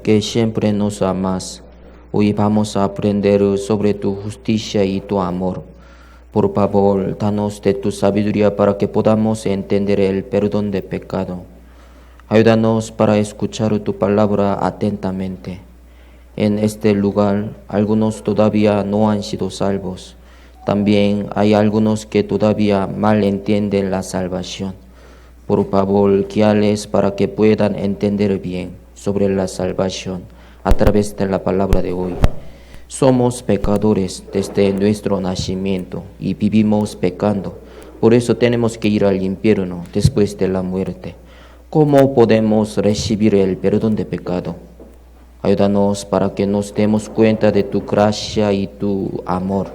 que siempre nos amas, hoy vamos a aprender sobre tu justicia y tu amor. Por favor, danos de tu sabiduría para que podamos entender el perdón de pecado. Ayúdanos para escuchar tu palabra atentamente. En este lugar, algunos todavía no han sido salvos. También hay algunos que todavía mal entienden la salvación. Por favor, guíales para que puedan entender bien sobre la salvación a través de la palabra de hoy. Somos pecadores desde nuestro nacimiento y vivimos pecando. Por eso tenemos que ir al infierno después de la muerte. ¿Cómo podemos recibir el perdón de pecado? Ayúdanos para que nos demos cuenta de tu gracia y tu amor.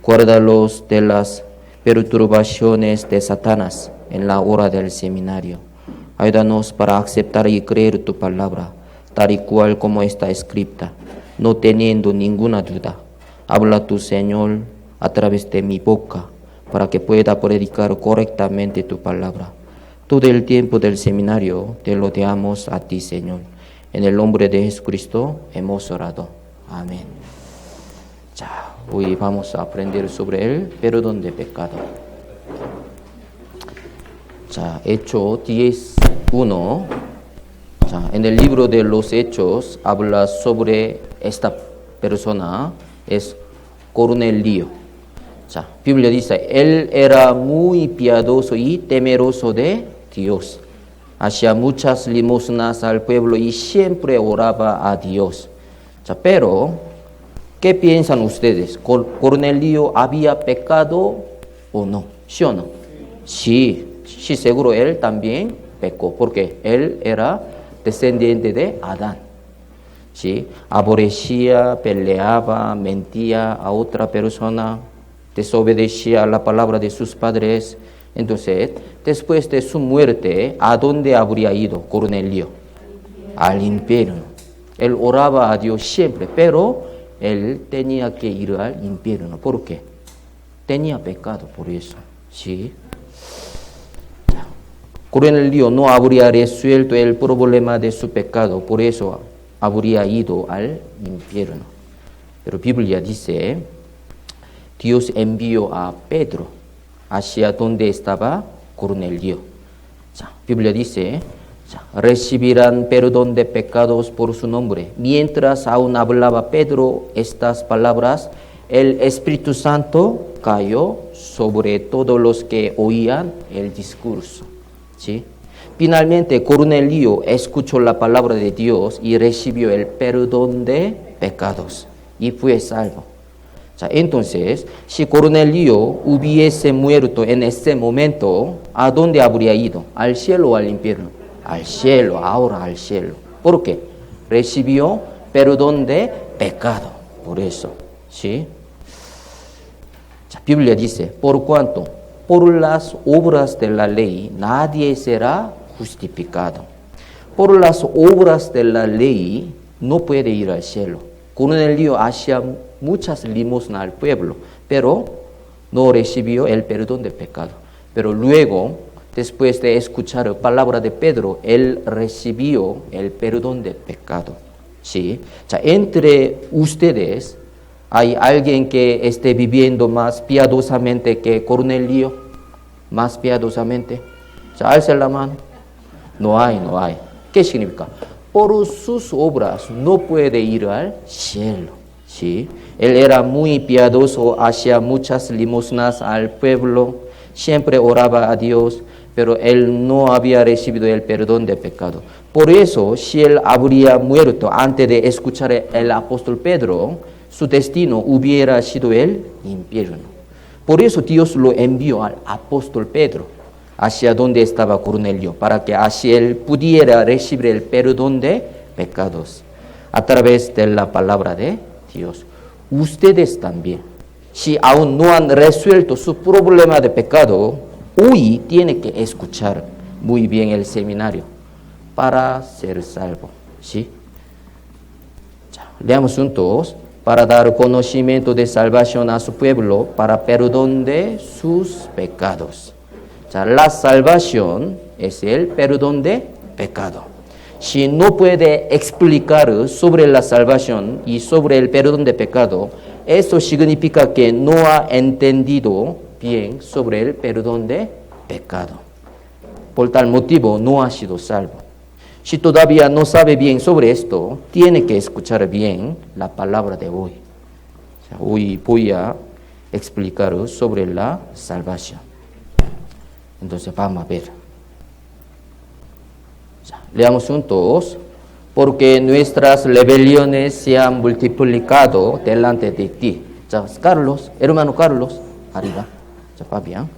Guárdalos de las perturbaciones de Satanás en la hora del seminario. Ayúdanos para aceptar y creer tu palabra, tal y cual como está escrita, no teniendo ninguna duda. Habla tu Señor a través de mi boca, para que pueda predicar correctamente tu palabra. Todo el tiempo del seminario te lo damos a ti, Señor. En el nombre de Jesucristo hemos orado. Amén. 자, hoy vamos a aprender sobre el perdón de pecado. 자, Hecho 10:1. 자, en el libro de los Hechos habla sobre esta persona, es Cornelio. 자, Biblia dice, él era muy piadoso y temeroso de Dios. Hacía muchas limosnas al pueblo y siempre oraba a Dios. 자, pero, ¿qué piensan ustedes? ¿Cornelio había pecado o no? ¿Sí o no? Sí, seguro él también pecó, porque él era descendiente de Adán. ¿Sí? Aborrecía, peleaba, mentía a otra persona, desobedecía a la palabra de sus padres. Entonces, después de su muerte, ¿a dónde habría ido Cornelio? Al infierno. Él oraba a Dios siempre, pero él tenía que ir al infierno. ¿Por qué? Tenía pecado por eso. ¿Sí? Cornelio no habría resuelto el problema de su pecado, por eso habría ido al infierno. Pero Biblia dice, Dios envió a Pedro hacia donde estaba Cornelio. 자, Biblia dice, recibirán perdón de pecados por su nombre. Mientras aún hablaba Pedro estas palabras, el Espíritu Santo cayó sobre todos los que oían el discurso. ¿Sí? Finalmente, Cornelio escuchó la palabra de Dios y recibió el perdón de pecados y fue salvo. 자, entonces, si Cornelio hubiese muerto en ese momento, ¿a dónde habría ido? ¿Al cielo o al infierno? Al cielo, ahora al cielo. ¿Por qué? Recibió perdón de pecado. Por eso, ¿sí? 자, Biblia dice, por cuanto por las obras de la ley nadie será justificado. Por las obras de la ley no puede ir al cielo. Cornelio hacía muchas limosnas al pueblo, pero no recibió el perdón de pecado. Pero luego, después de escuchar la palabra de Pedro, él recibió el perdón de pecado. ¿Sí? 자, entre ustedes hay alguien que esté viviendo más piadosamente que Cornelio, más piadosamente. 자, alza la mano. No hay. ¿Qué significa? Por sus obras no puede ir al cielo. ¿Sí? Él era muy piadoso, hacía muchas limosnas al pueblo, siempre oraba a Dios, pero él no había recibido el perdón de pecado. Por eso, si él habría muerto antes de escuchar el apóstol Pedro, su destino hubiera sido el infierno. Por eso Dios lo envió al apóstol Pedro hacia donde estaba Cornelio, para que así él pudiera recibir el perdón de pecados a través de la palabra de Dios. Ustedes también, si aún no han resuelto su problema de pecado, hoy tienen que escuchar muy bien el seminario para ser salvo. ¿Sí? 자, leamos juntos. Para dar conocimiento de salvación a su pueblo, para perdón de sus pecados. 자, la salvación es el perdón de pecado. si no puede explicar sobre la salvación y sobre el perdón de pecado, eso significa que no ha entendido bien sobre el perdón de pecado. Por tal motivo, no ha sido salvo. Si todavía no sabe bien sobre esto, tiene que escuchar bien la palabra de hoy. Hoy voy a explicar sobre la salvación. Entonces vamos a ver. Leamos juntos. Porque nuestras rebeliones se han multiplicado delante de ti. Carlos, hermano Carlos, arriba. Fabián.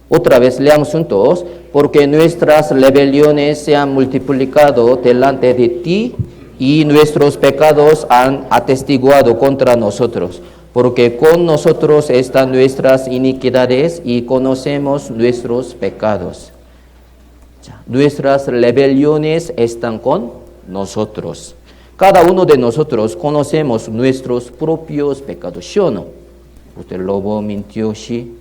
Otra vez leamos juntos. Porque nuestras rebeliones se han multiplicado delante de ti y nuestros pecados han atestiguado contra nosotros. Porque con nosotros están nuestras iniquidades y conocemos nuestros pecados. Nuestras rebeliones están con nosotros. Cada uno de nosotros conocemos nuestros propios pecados. ¿Sí o no? Usted robó, mintió, sí.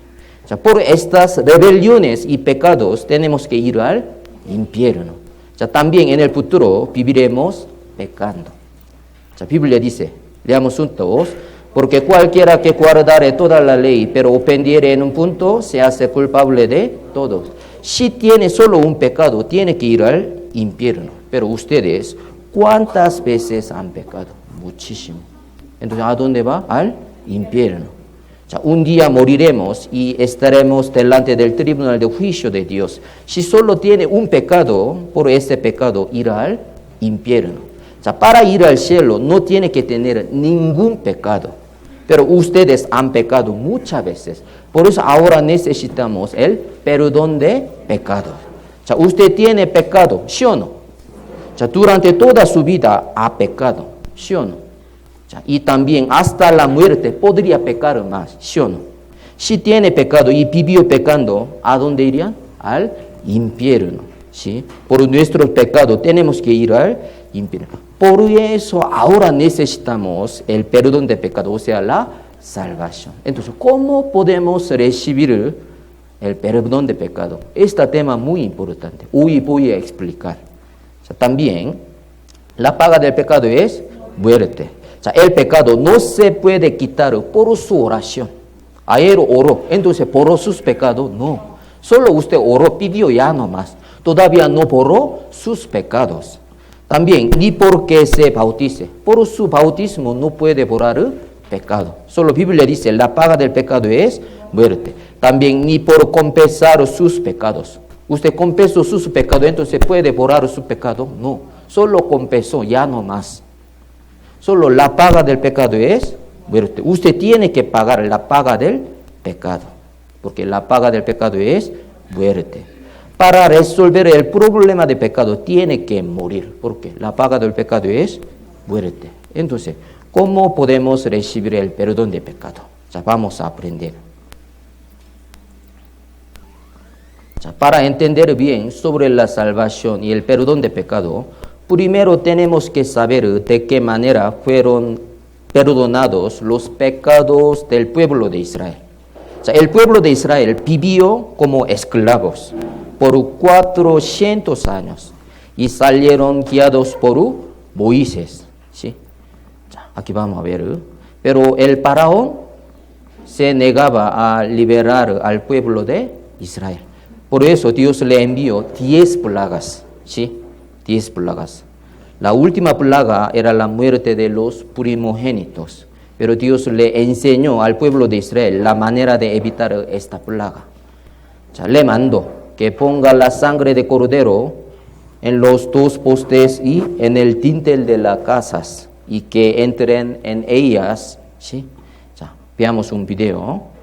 Por estas rebeliones y pecados tenemos que ir al infierno. También en el futuro viviremos pecando. Biblia dice, leamos juntos, porque cualquiera que guardare toda la ley, pero ofendiere en un punto, se hace culpable de todos. Si tiene solo un pecado, tiene que ir al infierno. Pero ustedes, ¿cuántas veces han pecado? Muchísimo. Entonces, ¿a dónde va? Al infierno. Un día moriremos y estaremos delante del tribunal de juicio de Dios. Si solo tiene un pecado, por ese pecado irá al infierno. Para ir al cielo no tiene que tener ningún pecado. Pero ustedes han pecado muchas veces. Por eso ahora necesitamos el perdón de pecado. Usted tiene pecado, ¿sí o no? Durante toda su vida ha pecado, ¿sí o no? Y también hasta la muerte podría pecar más, ¿sí o no? Si tiene pecado y vivió pecando, ¿a dónde irían? Al infierno, ¿sí? Por nuestro pecado tenemos que ir al infierno. Por eso ahora necesitamos el perdón de pecado, o sea, la salvación. Entonces, ¿cómo podemos recibir el perdón de pecado? Este tema muy importante. Hoy voy a explicar. También, la paga del pecado es muerte. El pecado no se puede quitar por su oración. Ayer oró, entonces borró sus pecados. No. Solo usted oró, pidió ya nomás. Todavía no borró sus pecados. También, ni porque se bautice. Por su bautismo no puede borrar el pecado. Solo la Biblia dice, la paga del pecado es muerte. También, ni por confesar sus pecados. Usted confesó sus pecados, entonces puede borrar su pecado. No, solo confesó, ya no más. Solo la paga del pecado es muerte. Usted tiene que pagar la paga del pecado, porque la paga del pecado es muerte. Para resolver el problema de pecado tiene que morir, porque la paga del pecado es muerte. Entonces, ¿cómo podemos recibir el perdón de pecado? Vamos a aprender. Para entender bien sobre la salvación y el perdón de pecado, primero tenemos que saber de qué manera fueron perdonados los pecados del pueblo de Israel. El pueblo de Israel vivió como esclavos por 400 años y salieron guiados por Moisés. ¿Sí? Aquí vamos a ver. Pero el faraón se negaba a liberar al pueblo de Israel. Por eso Dios le envió 10 plagas, ¿sí? 10 plagas. La última plaga era la muerte de los primogénitos, pero Dios le enseñó al pueblo de Israel la manera de evitar esta plaga. Le mandó que ponga la sangre de cordero en los 2 postes y en el dintel de las casas y que entren en ellas, ¿sí? Veamos un video.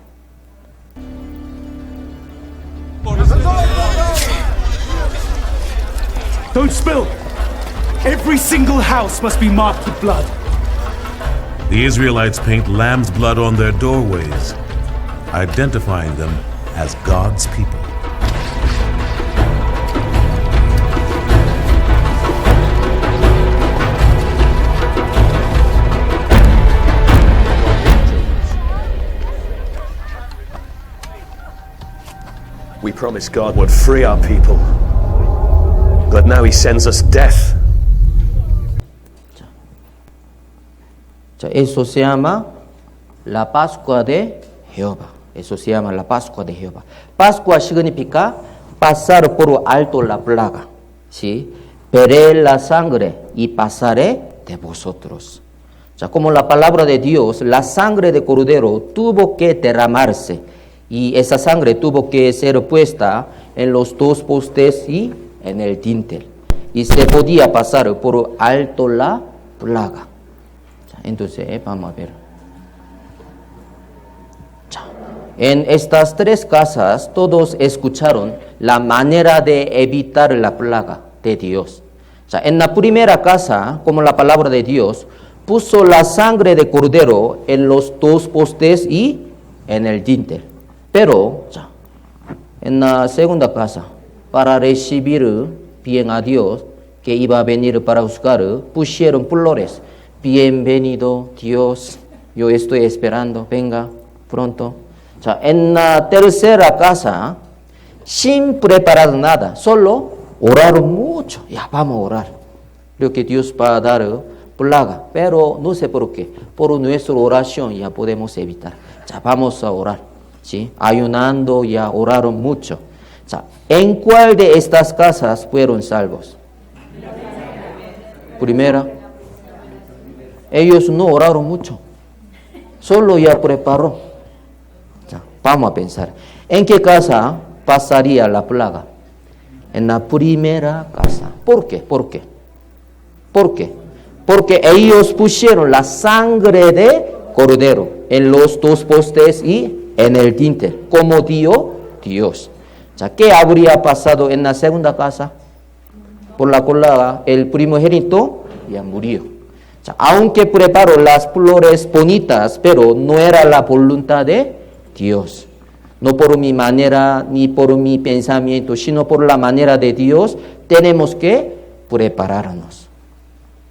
Don't spill! Every single house must be marked with blood. The Israelites paint lamb's blood on their doorways, identifying them as God's people. We promised God would free our people. But now he sends us death. Eso se llama la Pascua de Jehová. Eso se llama la Pascua de Jehová. Pascua significa pasar por alto la plaga. ¿Sí? Veré la sangre y pasaré de vosotros. Como la palabra de Dios, la sangre de cordero tuvo que derramarse y esa sangre tuvo que ser puesta en los dos postes y en el dintel. Y se podía pasar por alto la plaga. Entonces, vamos a ver. En estas tres casas, todos escucharon la manera de evitar la plaga de Dios. En la primera casa, como la palabra de Dios, puso la sangre de cordero en los dos postes y en el dintel. Pero, en la segunda casa, para recibir bien a Dios, que iba a venir para juzgar, pusieron flores. Bienvenido Dios, yo estoy esperando, venga pronto. En la tercera casa, sin preparar nada, solo oraron mucho. Ya vamos a orar. Creo que Dios va a dar plaga, pero no sé por qué. Por nuestra oración ya podemos evitar. Vamos a orar. ¿Sí? Ayunando ya oraron mucho. ¿En cuál de estas casas fueron salvos? Primera. Ellos no oraron mucho. Solo ya preparó. Vamos a pensar. ¿En qué casa pasaría la plaga? En la primera casa. ¿Por qué? ¿Por qué? ¿Por qué? Porque ellos pusieron la sangre de cordero en los dos postes y en el dintel, como dio Dios. ¿Qué habría pasado en la segunda casa? Por la plaga, el primogénito ya murió. Aunque preparó las flores bonitas, pero no era la voluntad de Dios. No por mi manera ni por mi pensamiento, sino por la manera de Dios, tenemos que prepararnos.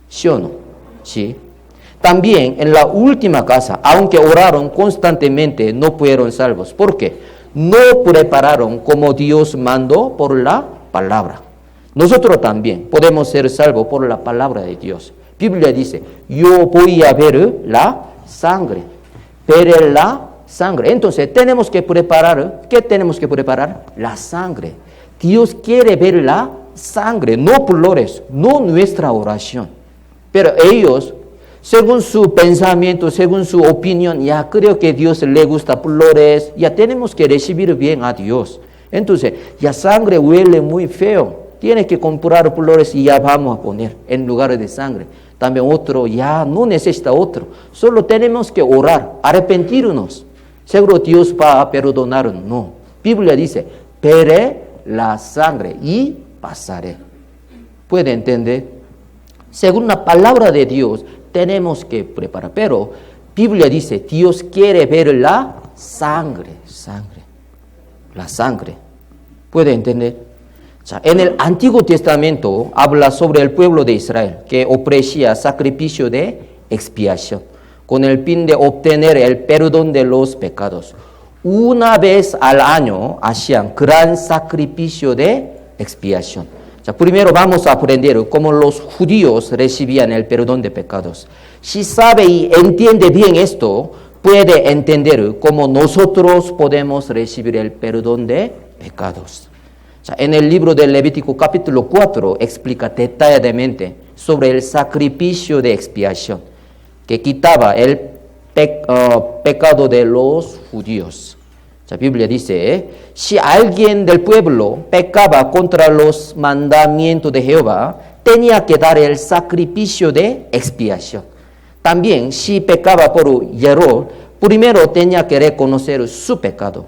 ¿Sí o no? Sí. También en la última casa, aunque oraron constantemente, no fueron salvos. ¿Por qué? No prepararon como Dios mandó por la palabra. Nosotros también podemos ser salvos por la palabra de Dios. Biblia dice, yo voy a ver la sangre. Veré la sangre. Entonces, tenemos que preparar. ¿Qué tenemos que preparar? La sangre. Dios quiere ver la sangre, no flores, no nuestra oración. Pero ellos, según su pensamiento, según su opinión, ya creo que Dios le gusta flores, ya tenemos que recibir bien a Dios. Entonces, ya sangre huele muy feo. Tiene que comprar flores y ya vamos a poner en lugar de sangre. También otro, ya no necesita otro. Solo tenemos que orar, arrepentirnos. Seguro Dios va a perdonarnos. No. Biblia dice, veré la sangre y pasaré. ¿Puede entender? Según la palabra de Dios, tenemos que preparar. Pero Biblia dice, Dios quiere ver la sangre. La sangre. ¿Puede entender? En el Antiguo Testamento habla sobre el pueblo de Israel que ofrecía sacrificio de expiación con el fin de obtener el perdón de los pecados. Una vez al año hacían gran sacrificio de expiación. Primero vamos a aprender cómo los judíos recibían el perdón de pecados. Si sabe y entiende bien esto, puede entender cómo nosotros podemos recibir el perdón de pecados. En el libro de Levítico capítulo 4 explica detalladamente sobre el sacrificio de expiación que quitaba el pecado de los judíos. La Biblia dice, si alguien del pueblo pecaba contra los mandamientos de Jehová, tenía que dar el sacrificio de expiación. También, si pecaba por error, primero tenía que reconocer su pecado.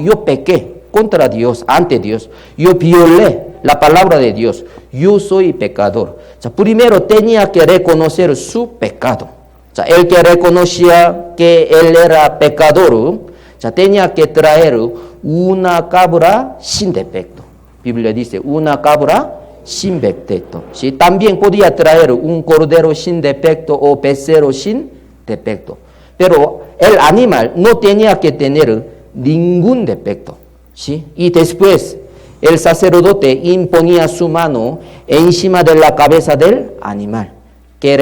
Yo pequé contra Dios, ante Dios. Yo violé la palabra de Dios. Yo soy pecador. Primero tenía que reconocer su pecado. El que reconocía que él era pecador, tenía que traer una cabra sin defecto. Biblia dice, una cabra sin defecto. ¿Sí? También podía traer un cordero sin defecto o becerro sin defecto. Pero el animal no tenía que tener ningún defecto. ¿Sí? Y después, el sacerdote imponía su mano encima de la cabeza del animal, que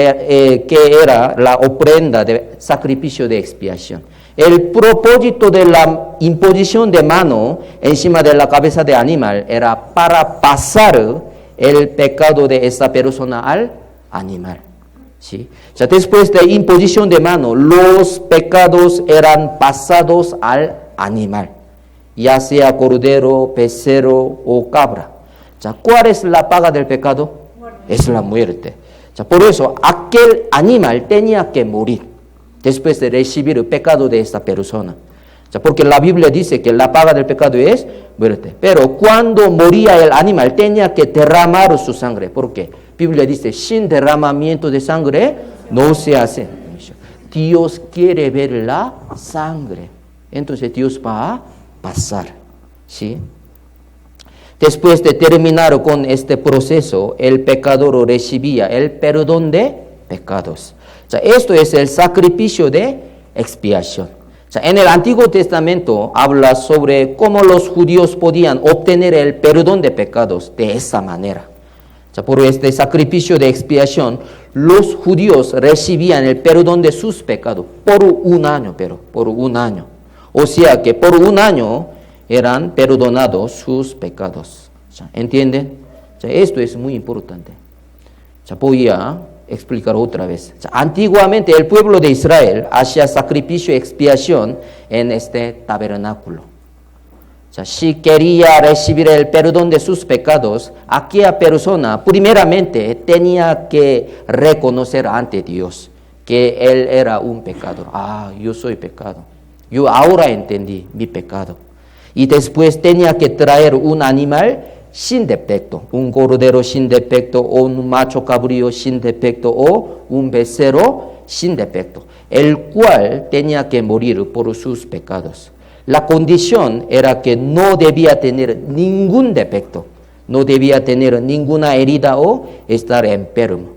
era la ofrenda de sacrificio de expiación. El propósito de la imposición de mano encima de la cabeza del animal era para pasar el pecado de esa persona al animal. ¿Sí? Ya después de imposición de mano, los pecados eran pasados al animal, ya sea cordero, becerro o cabra. Ya, ¿cuál es la paga del pecado? Es la muerte. Ya, por eso aquel animal tenía que morir después de recibir el pecado de esta persona. Ya, porque la Biblia dice que la paga del pecado es muerte. Pero cuando moría el animal tenía que derramar su sangre. ¿Por qué? La Biblia dice, sin derramamiento de sangre no se hace remisión. Dios quiere ver la sangre. Entonces Dios va a pasar. ¿Sí? Después de terminar con este proceso, el pecador recibía el perdón de pecados. O sea, esto es el sacrificio de expiación. O sea, en el Antiguo Testamento habla sobre cómo los judíos podían obtener el perdón de pecados de esa manera. O sea, por este sacrificio de expiación, los judíos recibían el perdón de sus pecados por un año, por un año. O sea que por un año eran perdonados sus pecados. O sea, ¿entienden? O sea, esto es muy importante. O sea, voy a explicar otra vez. O sea, antiguamente el pueblo de Israel hacía sacrificio y expiación en este tabernáculo. O sea, si quería recibir el perdón de sus pecados, aquella persona primeramente tenía que reconocer ante Dios que él era un pecador. Yo soy pecado. Yo ahora entendí mi pecado. Y después tenía que traer un animal sin defecto, un cordero sin defecto, o un macho cabrío sin defecto, o un becerro sin defecto, el cual tenía que morir por sus pecados. La condición era que no debía tener ningún defecto, no debía tener ninguna herida o estar enfermo.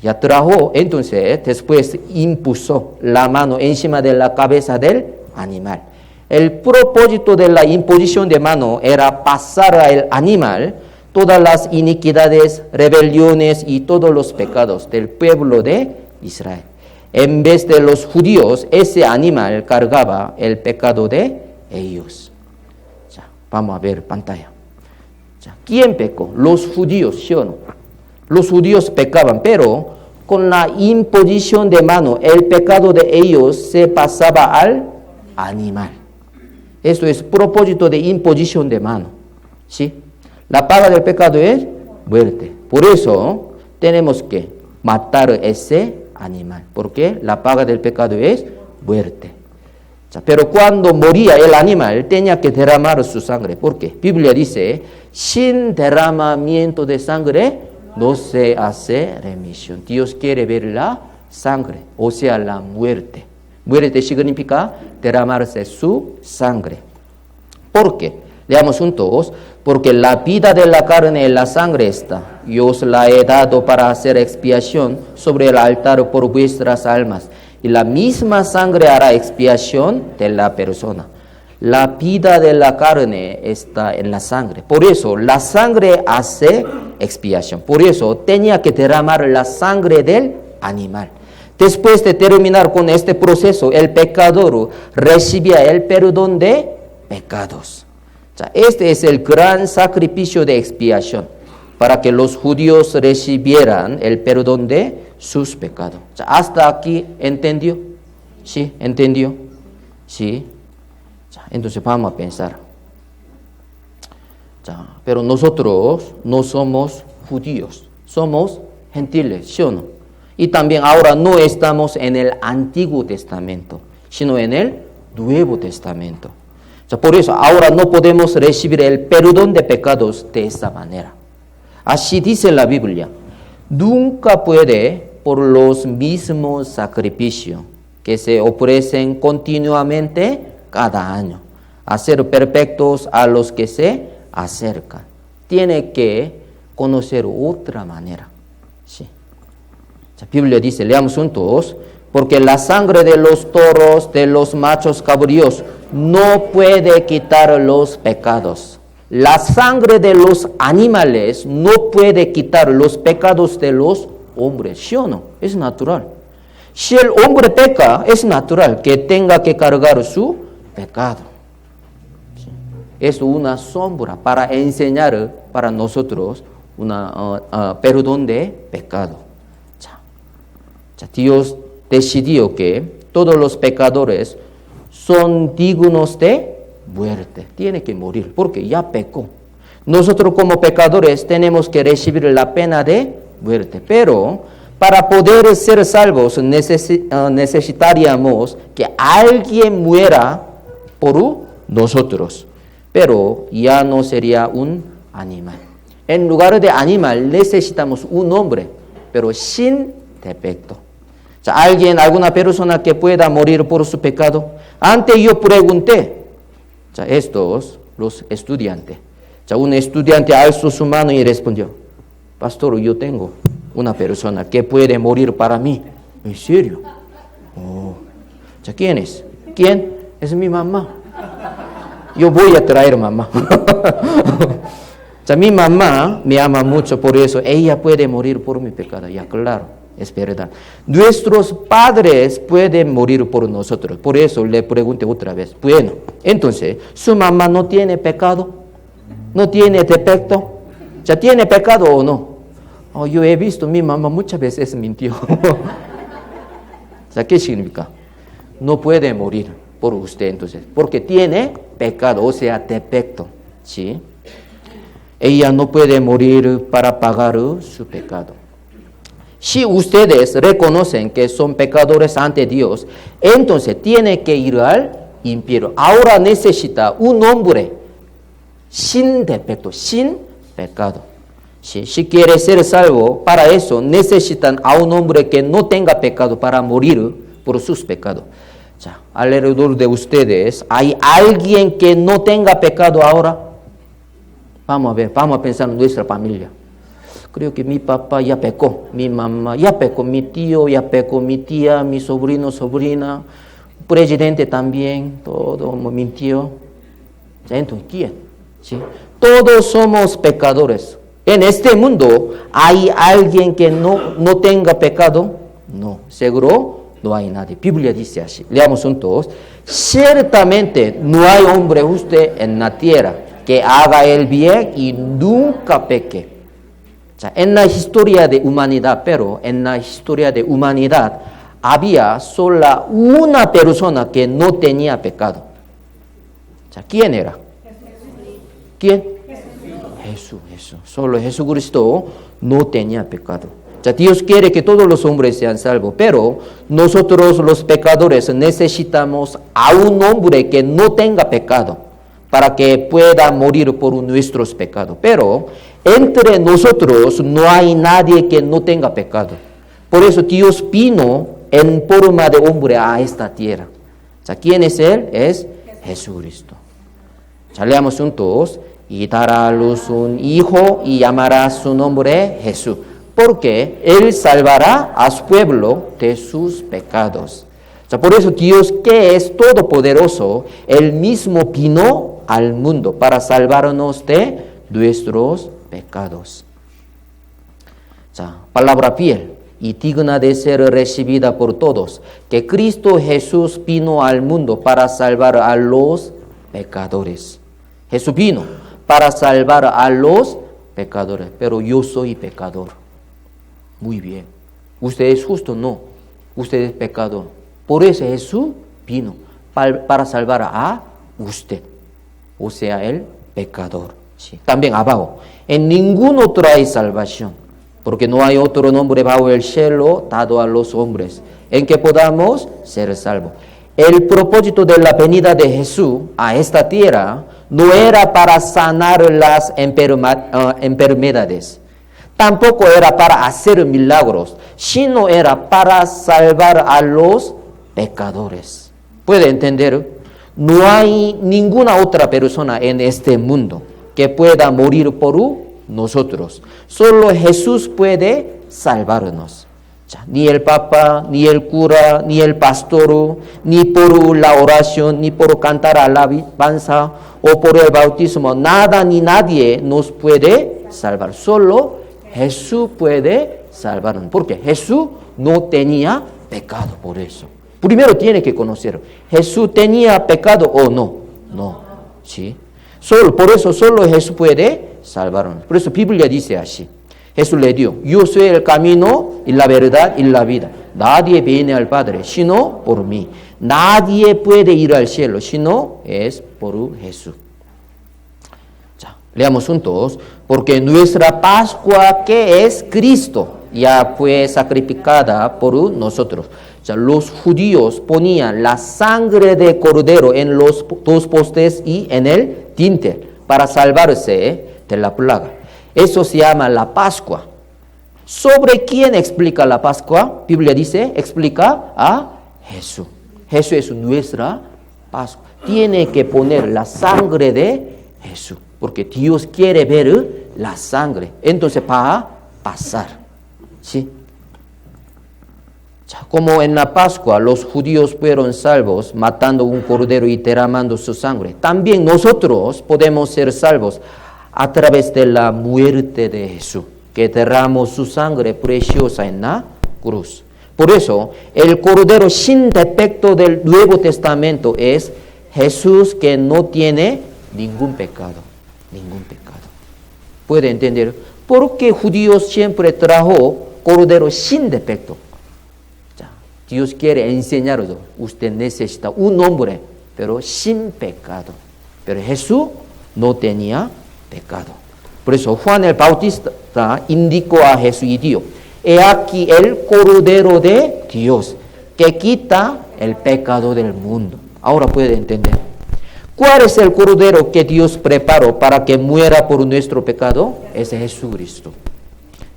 Ya trajo, entonces después impuso la mano encima de la cabeza del animal. El propósito de la imposición de mano era pasar al animal todas las iniquidades, rebeliones y todos los pecados del pueblo de Israel. En vez de los judíos, ese animal cargaba el pecado de ellos. Ya, vamos a ver pantalla. Ya, ¿quién pecó? Los judíos, ¿sí o no? Los judíos pecaban, pero con la imposición de mano, el pecado de ellos se pasaba al animal. Esto es propósito de imposición de mano. ¿Sí? La paga del pecado es muerte. Por eso tenemos que matar ese animal. Porque la paga del pecado es muerte. Pero cuando moría el animal tenía que derramar su sangre. ¿Por qué? La Biblia dice, sin derramamiento de sangre no se hace remisión. Dios quiere ver la sangre, o sea, la muerte. Muerte significa derramarse su sangre. ¿Por qué? Leamos juntos. Porque la vida de la carne en la sangre está. Yo os la he dado para hacer expiación sobre el altar por vuestras almas. Y la misma sangre hará expiación de la persona. La vida de la carne está en la sangre. Por eso la sangre hace expiación. Por eso tenía que derramar la sangre del animal. Después de terminar con este proceso, el pecador recibía el perdón de pecados. O sea, este es el gran sacrificio de expiación para que los judíos recibieran el perdón de sus pecados. O sea, hasta aquí, ¿entendió? ¿Sí? ¿Entendió? Sí. O sea, entonces vamos a pensar. O sea, pero nosotros no somos judíos, somos gentiles, ¿sí o no? Y también ahora no estamos en el Antiguo Testamento, sino en el Nuevo Testamento. O sea, por eso ahora no podemos recibir el perdón de pecados de esa manera. Así dice la Biblia. Nunca puede, por los mismos sacrificios que se ofrecen continuamente cada año, hacer perfectos a los que se acercan. Tiene que conocer otra manera. Sí. La Biblia dice, leamos juntos, porque la sangre de los toros, de los machos cabríos, no puede quitar los pecados. la sangre de los animales no puede quitar los pecados de los hombres, ¿sí o no? Es natural. Si el hombre peca, es natural que tenga que cargar su pecado. ¿Sí? Es una sombra para enseñar para nosotros perdón de pecado. Dios decidió que todos los pecadores son dignos de muerte. Tiene que morir porque ya pecó. Nosotros como pecadores tenemos que recibir la pena de muerte. Pero para poder ser salvos necesitaríamos que alguien muera por nosotros. Pero ya no sería un animal. En lugar de animal necesitamos un hombre, pero sin defecto. Alguna persona que pueda morir por su pecado. Antes yo pregunté, estos, los estudiantes. Un estudiante alzó su mano y respondió, pastor, yo tengo una persona que puede morir para mí. ¿En serio? Oh. ¿Quién es? ¿Quién? Es mi mamá. Yo voy a traer mamá. Mi mamá me ama mucho, por eso ella puede morir por mi pecado. Ya, claro, es verdad. Nuestros padres pueden morir por nosotros. Por eso le pregunté otra vez. Bueno, entonces, ¿su mamá no tiene pecado? ¿No tiene defecto? ¿Tiene pecado o no? Oh, yo he visto, mi mamá muchas veces mintió. ¿Qué significa? No puede morir por usted entonces, porque tiene pecado, o sea, defecto. ¿Sí? Ella no puede morir para pagar su pecado. Si ustedes reconocen que son pecadores ante Dios, entonces tiene que ir al infierno. Ahora necesita un hombre sin defecto, sin pecado. Si quiere ser salvo, para eso necesitan a un hombre que no tenga pecado para morir por sus pecados. Alrededor de ustedes, ¿hay alguien que no tenga pecado ahora? Vamos a ver, vamos a pensar en nuestra familia. Creo que mi papá ya pecó, mi mamá ya pecó, mi tío ya pecó, mi tía, mi sobrino, sobrina, presidente también, todo mintió. Entonces, ¿quién? ¿Sí? Todos somos pecadores. En este mundo, ¿hay alguien que no tenga pecado? No, seguro no hay nadie. Biblia dice así, leamos juntos. Ciertamente no hay hombre justo en la tierra que haga el bien y nunca peque. En la historia de humanidad, pero en la historia de humanidad había solo una persona que no tenía pecado. ¿Quién era? ¿Quién? Jesús. Solo Jesucristo no tenía pecado. Dios quiere que todos los hombres sean salvos, pero nosotros los pecadores necesitamos a un hombre que no tenga pecado para que pueda morir por nuestros pecados. Pero entre nosotros no hay nadie que no tenga pecado. Por eso Dios vino en forma de hombre a esta tierra. ¿Quién es Él? Es Jesucristo. Leamos juntos. Y dará a luz un hijo y llamará su nombre Jesús, porque Él salvará a su pueblo de sus pecados. Por eso Dios, que es todopoderoso, Él mismo vino al mundo para salvarnos de nuestros pecados. Palabra fiel y digna de ser recibida por todos, que Cristo Jesús vino al mundo para salvar a los pecadores. Jesús vino para salvar a los pecadores, pero yo soy pecador. Muy bien. ¿Usted es justo? No. Usted es pecador. Por eso Jesús vino para salvar a usted, o sea, el pecador. Sí. También abajo, en ningún otro hay salvación, porque no hay otro nombre bajo el cielo dado a los hombres en que podamos ser salvos. El propósito de la venida de Jesús a esta tierra no era para sanar las enfermedades, tampoco era para hacer milagros, sino era para salvar a los pecadores. ¿Puede entender? No hay ninguna otra persona en este mundo que pueda morir por nosotros. Solo Jesús puede salvarnos. Ni el Papa, ni el cura, ni el pastor, ni por la oración, ni por cantar alabanza, o por el bautismo, nada ni nadie nos puede salvar. Solo Jesús puede salvarnos. Porque Jesús no tenía pecado, por eso. Primero tiene que conocer, ¿Jesús tenía pecado o no? No, ¿sí? Por eso solo Jesús puede salvarnos. Por eso la Biblia dice así. Jesús le dio, yo soy el camino y la verdad y la vida. Nadie viene al Padre sino por mí. Nadie puede ir al cielo sino es por Jesús. Ya, leamos juntos. Porque nuestra Pascua, que es Cristo, ya fue sacrificada por nosotros. Ya, los judíos ponían la sangre de cordero en los dos postes y en el dintel para salvarse de la plaga. Eso se llama la Pascua. ¿Sobre quién explica la Pascua? Biblia dice, explica a Jesús. Jesús es nuestra Pascua. Tiene que poner la sangre de Jesús, porque Dios quiere ver la sangre. Entonces va a pasar. ¿Sí? Como en la Pascua los judíos fueron salvos matando un cordero y derramando su sangre, también nosotros podemos ser salvos a través de la muerte de Jesús, que derramó su sangre preciosa en la cruz. Por eso, el cordero sin defecto del Nuevo Testamento es Jesús, que no tiene ningún pecado. Ningún pecado. ¿Puede entender? Porque judíos siempre trajo cordero sin defecto. Dios quiere enseñarlo. Usted necesita un hombre, pero sin pecado. Pero Jesús no tenía pecado. Por eso Juan el Bautista indicó a Jesús y dijo, he aquí el Cordero de Dios, que quita el pecado del mundo. Ahora puede entender. ¿Cuál es el Cordero que Dios preparó para que muera por nuestro pecado? Es Jesucristo.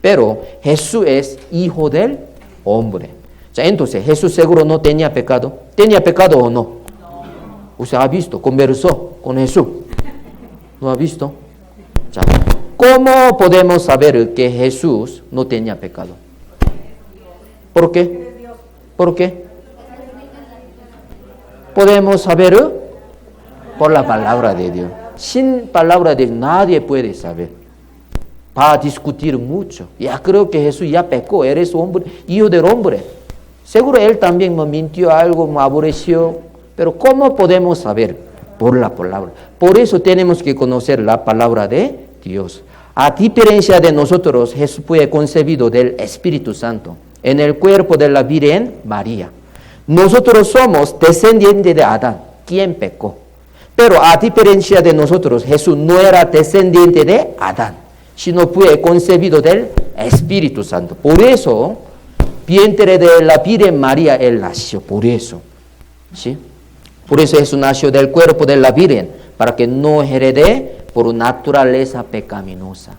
Pero Jesús es hijo del hombre. Entonces, ¿Jesús seguro no tenía pecado? ¿Tenía pecado o no? ¿Usted ha visto? ¿Conversó con Jesús? ¿No ha visto? ¿Cómo podemos saber que Jesús no tenía pecado? ¿Por qué? ¿Por qué? Podemos saber por la palabra de Dios. Sin palabra de Dios nadie puede saber. Va a discutir mucho. Ya creo que Jesús ya pecó, eres hombre, hijo del hombre. Seguro él también me mintió algo, me aborreció. Pero ¿cómo podemos saber? Por la palabra. Por eso tenemos que conocer la palabra de Dios. A diferencia de nosotros, Jesús fue concebido del Espíritu Santo en el cuerpo de la Virgen María. Nosotros somos descendientes de Adán, quien pecó. Pero a diferencia de nosotros, Jesús no era descendiente de Adán, sino fue concebido del Espíritu Santo. Por eso, vientre de la Virgen María, él nació, por eso. ¿Sí? Por eso Jesús nació del cuerpo de la Virgen, para que no herede por naturaleza pecaminosa.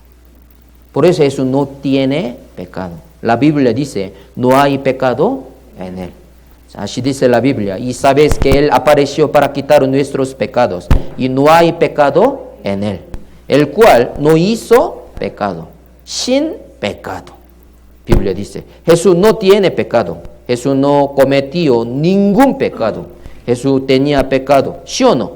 Por eso Jesús no tiene pecado. La Biblia dice, no hay pecado en él. Así dice la Biblia. Y sabes que él apareció para quitar nuestros pecados. Y no hay pecado en él. El cual no hizo pecado. Sin pecado. Biblia dice, Jesús no tiene pecado. Jesús no cometió ningún pecado. Jesús tenía pecado. ¿Sí o no?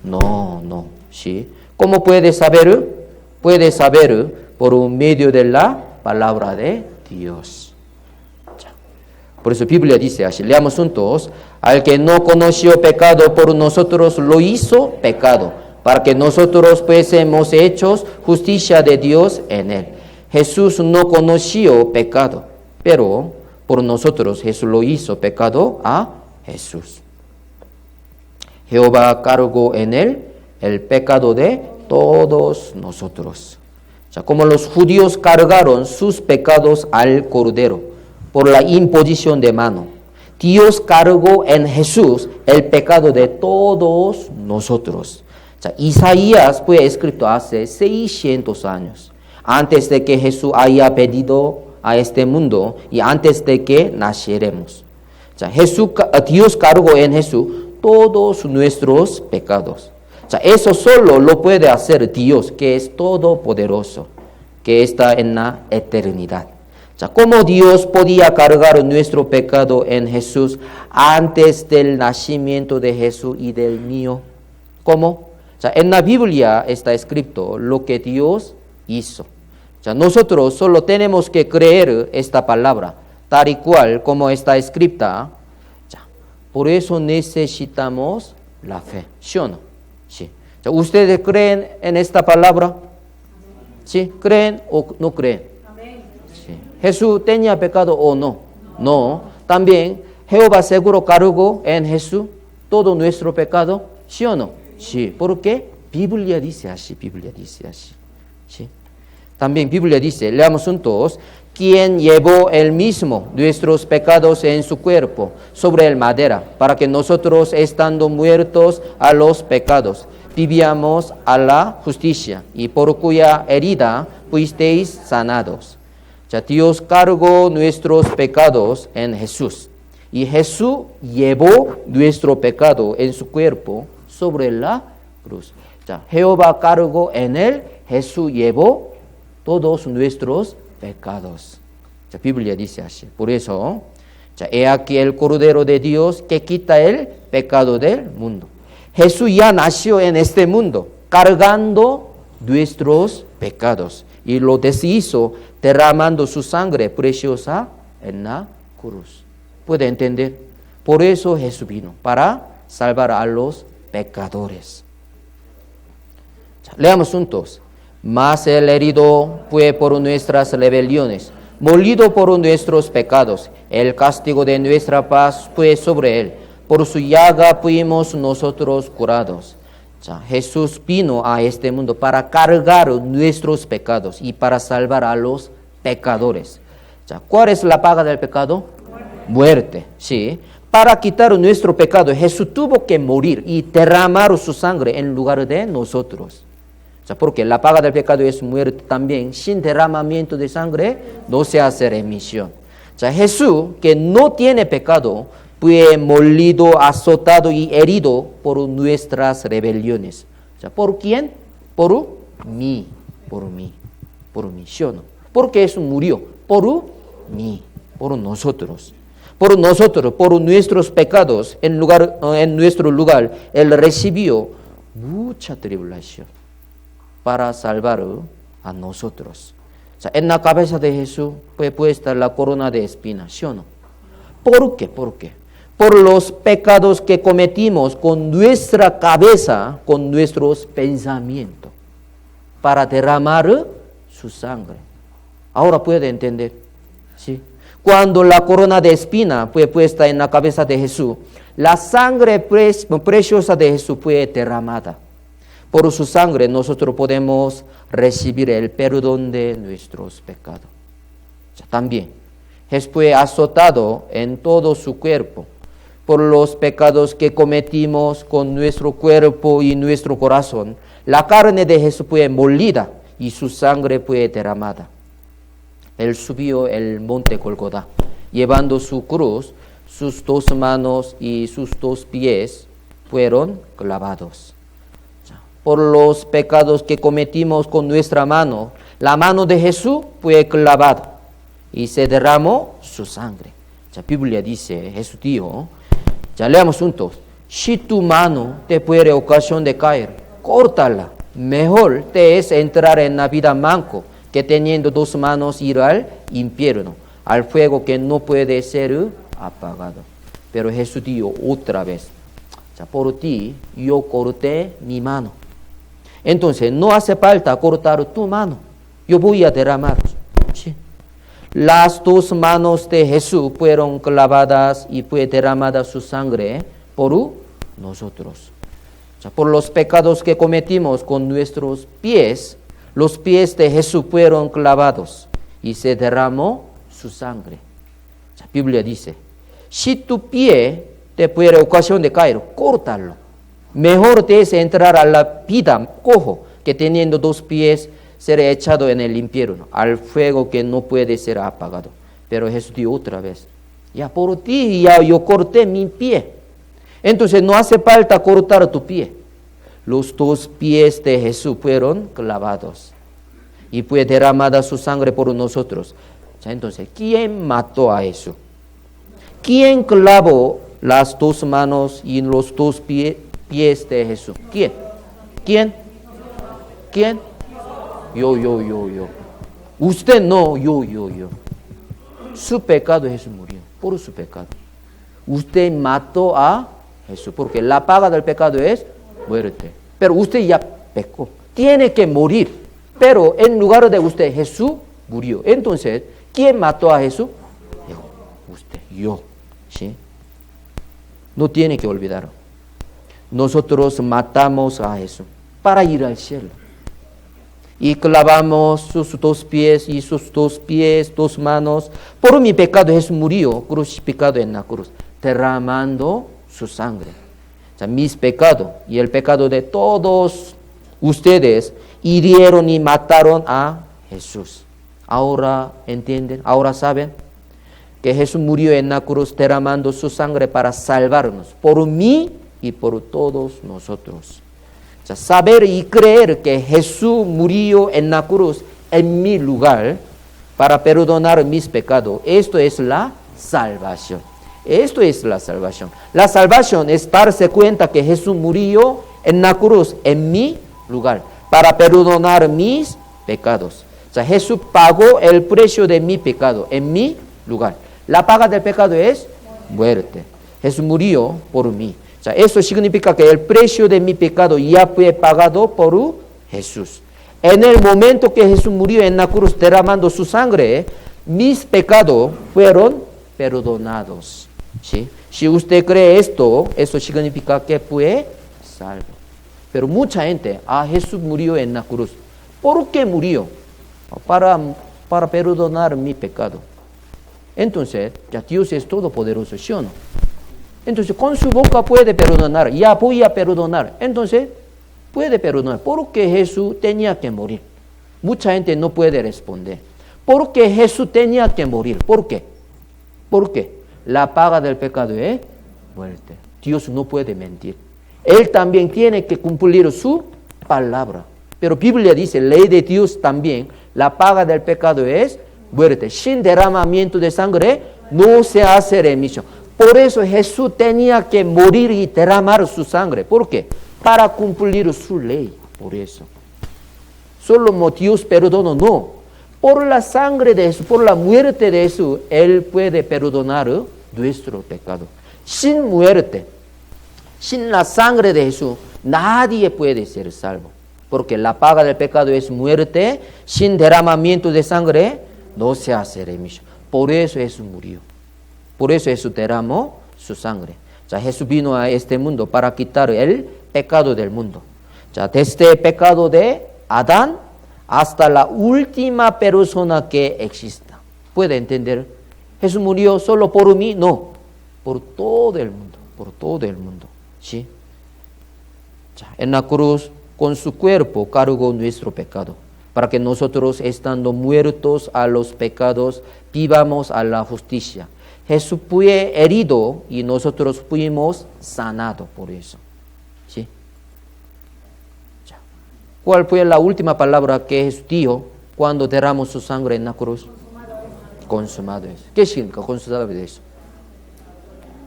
No. ¿Sí? ¿Cómo puede saber? Puede saber por medio de la palabra de Dios. Por eso la Biblia dice así, leamos juntos, al que no conoció pecado por nosotros lo hizo pecado, para que nosotros fuésemos hechos justicia de Dios en él. Jesús no conoció pecado, pero por nosotros Jesús lo hizo pecado a Jesús. Jehová cargó en él el pecado de todos nosotros. Como los judíos cargaron sus pecados al Cordero por la imposición de mano, Dios cargó en Jesús el pecado de todos nosotros. Isaías fue escrito hace 600 años, antes de que Jesús haya venido a este mundo y antes de que naciéramos. Dios cargó en Jesús todos nuestros pecados. Eso solo lo puede hacer Dios, que es todopoderoso, que está en la eternidad. ¿Cómo Dios podía cargar nuestro pecado en Jesús antes del nacimiento de Jesús y del mío? ¿Cómo? En la Biblia está escrito lo que Dios hizo. Nosotros solo tenemos que creer esta palabra, tal y cual como está escrita. Por eso necesitamos la fe, ¿sí o no? Sí. ¿Ustedes creen en esta palabra? ¿Sí? ¿Creen o no creen? Sí. ¿Jesús tenía pecado o no? No. También Jehová seguro cargó en Jesús todo nuestro pecado, ¿sí o no? Sí. ¿Por qué? Biblia dice así, Biblia dice así. ¿Sí? También Biblia dice, leamos juntos, quien llevó él mismo nuestros pecados en su cuerpo sobre el madera, para que nosotros, estando muertos a los pecados, vivíamos a la justicia, y por cuya herida fuisteis sanados. Dios cargó nuestros pecados en Jesús, y Jesús llevó nuestro pecado en su cuerpo sobre la cruz. Jehová cargó en él, Jesús llevó todos nuestros pecados. La Biblia dice así. Por eso, he aquí el Cordero de Dios que quita el pecado del mundo. Jesús ya nació en este mundo, cargando nuestros pecados. Y lo deshizo derramando su sangre preciosa en la cruz. ¿Puede entender? Por eso Jesús vino, para salvar a los pecadores. Leamos juntos. Mas el herido fue por nuestras rebeliones, molido por nuestros pecados. El castigo de nuestra paz fue sobre él. Por su llaga fuimos nosotros curados. Jesús vino a este mundo para cargar nuestros pecados y para salvar a los pecadores. ¿Cuál es la paga del pecado? Muerte. Sí. Para quitar nuestro pecado, Jesús tuvo que morir y derramar su sangre en lugar de nosotros. Porque la paga del pecado es muerte también. Sin derramamiento de sangre no se hace remisión. Jesús, que no tiene pecado, fue molido, azotado y herido por nuestras rebeliones. ¿Por quién? Por mí, ¿sí o no? Porque Jesús murió por mí, por nosotros. Por nosotros, por nuestros pecados, en nuestro lugar, Él recibió mucha tribulación para salvar a nosotros. En la cabeza de Jesús fue puesta la corona de espinas, ¿sí o no? ¿Por qué? ¿Por qué? Por los pecados que cometimos con nuestra cabeza, con nuestros pensamientos, para derramar su sangre. Ahora puede entender, ¿sí? Cuando la corona de espina fue puesta en la cabeza de Jesús, la sangre preciosa de Jesús fue derramada. Por su sangre nosotros podemos recibir el perdón de nuestros pecados. También Jesús fue azotado en todo su cuerpo por los pecados que cometimos con nuestro cuerpo y nuestro corazón. La carne de Jesús fue molida y su sangre fue derramada. Él subió el monte Golgotha, llevando su cruz, sus dos manos y sus dos pies fueron clavados. Por los pecados que cometimos con nuestra mano, la mano de Jesús fue clavada y se derramó su sangre. La Biblia dice, Jesús dijo, leamos juntos, si tu mano te fuere ocasión de caer, córtala. Mejor te es entrar en la vida manco que teniendo dos manos ir al infierno, al fuego que no puede ser apagado. Pero Jesús dijo otra vez, por ti yo corté mi mano. Entonces no hace falta cortar tu mano, yo voy a derramar. ¿Sí? Las dos manos de Jesús fueron clavadas y fue derramada su sangre por nosotros. Por los pecados que cometimos con nuestros pies, los pies de Jesús fueron clavados y se derramó su sangre. La Biblia dice, si tu pie te fuere ocasión de caer, córtalo. Mejor te es entrar a la vida cojo que teniendo dos pies ser echado en el infierno, al fuego que no puede ser apagado. Pero Jesús dijo otra vez, ya por ti ya yo corté mi pie. Entonces no hace falta cortar tu pie. Los dos pies de Jesús fueron clavados y fue derramada su sangre por nosotros. Entonces, ¿quién mató a Jesús? ¿Quién clavó las dos manos y los dos pies de Jesús? ¿Quién? ¿Quién? ¿Quién? Yo. Usted no, yo. Su pecado Jesús murió, por su pecado. Usted mató a Jesús, porque la paga del pecado es muerte. Pero usted ya pecó, tiene que morir. Pero en lugar de usted, Jesús murió. Entonces, ¿quién mató a Jesús? Yo. ¿Sí? No tiene que olvidarlo. Nosotros matamos a Jesús para ir al cielo. Y clavamos sus 2 pies y sus 2 pies, 2 manos. Por mi pecado Jesús murió, crucificado en la cruz, derramando su sangre. O sea, mis pecados y el pecado de todos ustedes hirieron y mataron a Jesús. Ahora entienden, ahora saben que Jesús murió en la cruz derramando su sangre para salvarnos, por mí y por todos nosotros. O sea, saber y creer que Jesús murió en la cruz en mi lugar para perdonar mis pecados, esto es la salvación. Esto es la salvación. La salvación es darse cuenta que Jesús murió en la cruz en mi lugar para perdonar mis pecados. O sea, Jesús pagó el precio de mi pecado en mi lugar. La paga del pecado es muerte. Jesús murió por mí. O sea, eso significa que el precio de mi pecado ya fue pagado por Jesús. En el momento que Jesús murió en la cruz derramando su sangre, mis pecados fueron perdonados. ¿Sí? Si usted cree esto, eso significa que fue salvo. Pero mucha gente, Jesús murió en la cruz. ¿Por qué murió? Para perdonar mi pecado. Entonces, ya Dios es todopoderoso, ¿sí o no? Entonces, con su boca puede perdonar, ya voy a perdonar. Entonces, puede perdonar. ¿Por qué Jesús tenía que morir? Mucha gente no puede responder. ¿Por qué Jesús tenía que morir? ¿Por qué? ¿Por qué? La paga del pecado es muerte. Dios no puede mentir. Él también tiene que cumplir su palabra. Pero Biblia dice, ley de Dios también, la paga del pecado es muerte. Sin derramamiento de sangre no se hace remisión. Por eso Jesús tenía que morir y derramar su sangre. ¿Por qué? Para cumplir su ley. Por eso. Solo Dios perdona, no. Por la sangre de Jesús, por la muerte de Jesús, Él puede perdonar nuestro pecado. Sin muerte, sin la sangre de Jesús, nadie puede ser salvo. Porque la paga del pecado es muerte. Sin derramamiento de sangre no se hace remisión. Por eso Jesús murió. Por eso Jesús derramó su sangre. O sea, Jesús vino a este mundo para quitar el pecado del mundo. O sea, desde el pecado de Adán hasta la última persona que exista. ¿Puede entender? Jesús murió solo por mí, no. Por todo el mundo. Por todo el mundo. ¿Sí? O sea, en la cruz, con su cuerpo, cargó nuestro pecado. Para que nosotros, estando muertos a los pecados, vivamos a la justicia. Jesús fue herido y nosotros fuimos sanados por eso. ¿Sí? ¿Cuál fue la última palabra que Jesús dijo cuando derramó su sangre en la cruz? Consumado es. ¿Qué significa consumado es eso?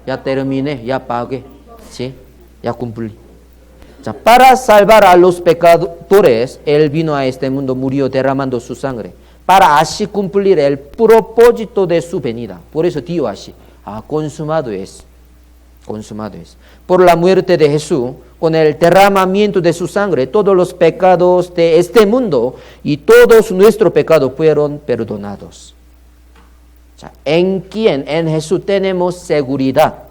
Ya terminé, ya pagué. ¿Sí? Ya cumplí. O sea, para salvar a los pecadores, Él vino a este mundo, murió derramando su sangre. Para así cumplir el propósito de su venida. Por eso digo así, consumado es. Consumado es. Por la muerte de Jesús, con el derramamiento de su sangre, todos los pecados de este mundo y todos nuestros pecados fueron perdonados. O sea, ¿en quién? En Jesús tenemos seguridad,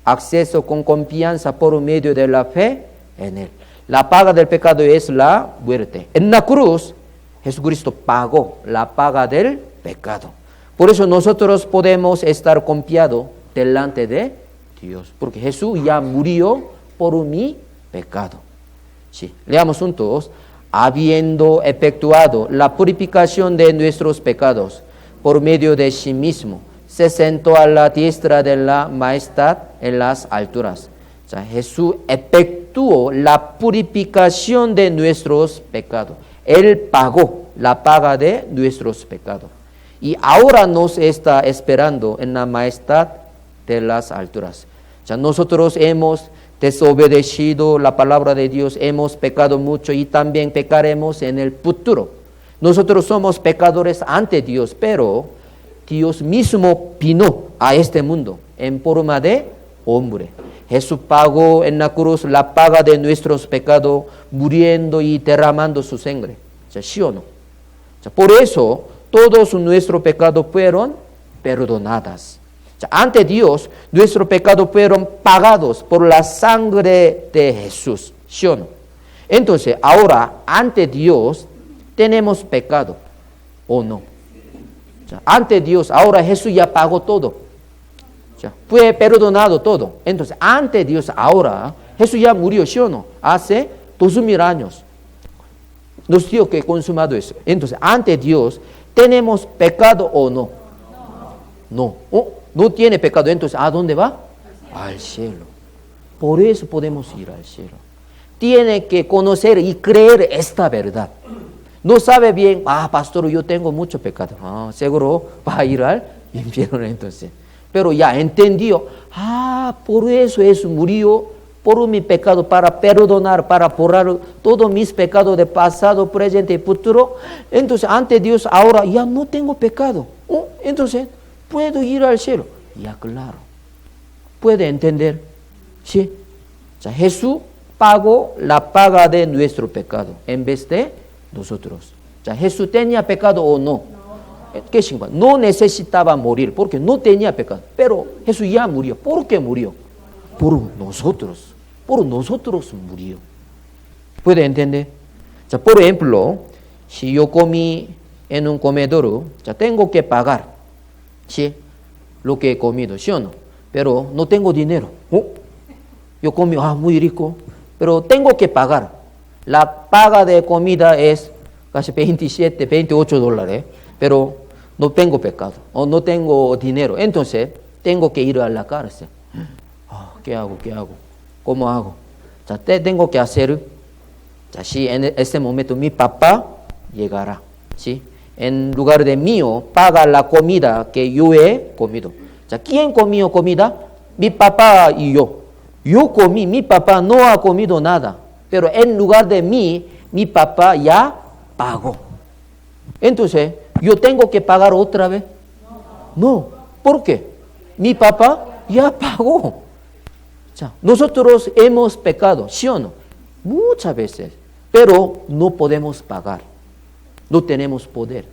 acceso con confianza por medio de la fe en Él. La paga del pecado es la muerte. En la cruz, Jesucristo pagó la paga del pecado. Por eso nosotros podemos estar confiados delante de Dios. Porque Jesús ya murió por mi pecado. Sí. Leamos juntos. Habiendo efectuado la purificación de nuestros pecados por medio de sí mismo, se sentó a la diestra de la majestad en las alturas. O sea, Jesús efectuó la purificación de nuestros pecados. Él pagó la paga de nuestros pecados. Y ahora nos está esperando en la majestad de las alturas. O sea, nosotros hemos desobedecido la palabra de Dios, hemos pecado mucho y también pecaremos en el futuro. Nosotros somos pecadores ante Dios, pero Dios mismo vino a este mundo en forma de hombre. Jesús pagó en la cruz la paga de nuestros pecados, muriendo y derramando su sangre. ¿Sí o no? Por eso, todos nuestros pecados fueron perdonados. Ante Dios, nuestros pecados fueron pagados por la sangre de Jesús. ¿Sí o no? Entonces, ahora, ante Dios, tenemos pecado, ¿o no? Ante Dios, ahora Jesús ya pagó todo. Fue perdonado todo. Entonces, ante Dios, ahora, Jesús ya murió, ¿sí o no? Hace 2000 años. Nos dio que consumado eso. Entonces, ante Dios, ¿tenemos pecado o no? No. No tiene pecado. Entonces, ¿a dónde va? Al cielo. Por eso podemos ir al cielo. Tiene que conocer y creer esta verdad. No sabe bien, pastor, yo tengo mucho pecado. Seguro va a ir al infierno entonces. Pero ya entendió, por eso Jesús murió por mi pecado, para perdonar, para borrar todos mis pecados de pasado, presente y futuro. Entonces, ante Dios, ahora ya no tengo pecado. Entonces, puedo ir al cielo. Ya claro. ¿Puede entender? Sí. Jesús pagó la paga de nuestro pecado en vez de nosotros. ¿Jesús tenía pecado o no? ¿Qué significa? No necesitaba morir porque no tenía pecado. Pero Jesús ya murió. ¿Por qué murió? Por nosotros. Por nosotros murió. ¿Puede entender? Por ejemplo, si yo comí en un comedor, tengo que pagar, ¿sí?, lo que he comido, ¿sí o no? Pero no tengo dinero. Yo comí, muy rico, pero tengo que pagar. La paga de comida es casi 27, 28 dólares, pero no tengo pecado, o no tengo dinero. Entonces, tengo que ir a la cárcel. ¿Qué hago? ¿Cómo hago? Tengo que hacer, si en este momento mi papá llegará, ¿sí?, en lugar de mío, paga la comida que yo he comido. ¿Quién comió comida? Mi papá y yo. Yo comí, mi papá no ha comido nada. Pero en lugar de mí, mi papá ya pagó. Entonces, ¿yo tengo que pagar otra vez? No. ¿Por qué? Mi papá ya pagó. Nosotros hemos pecado, ¿sí o no? Muchas veces. Pero no podemos pagar. No tenemos poder.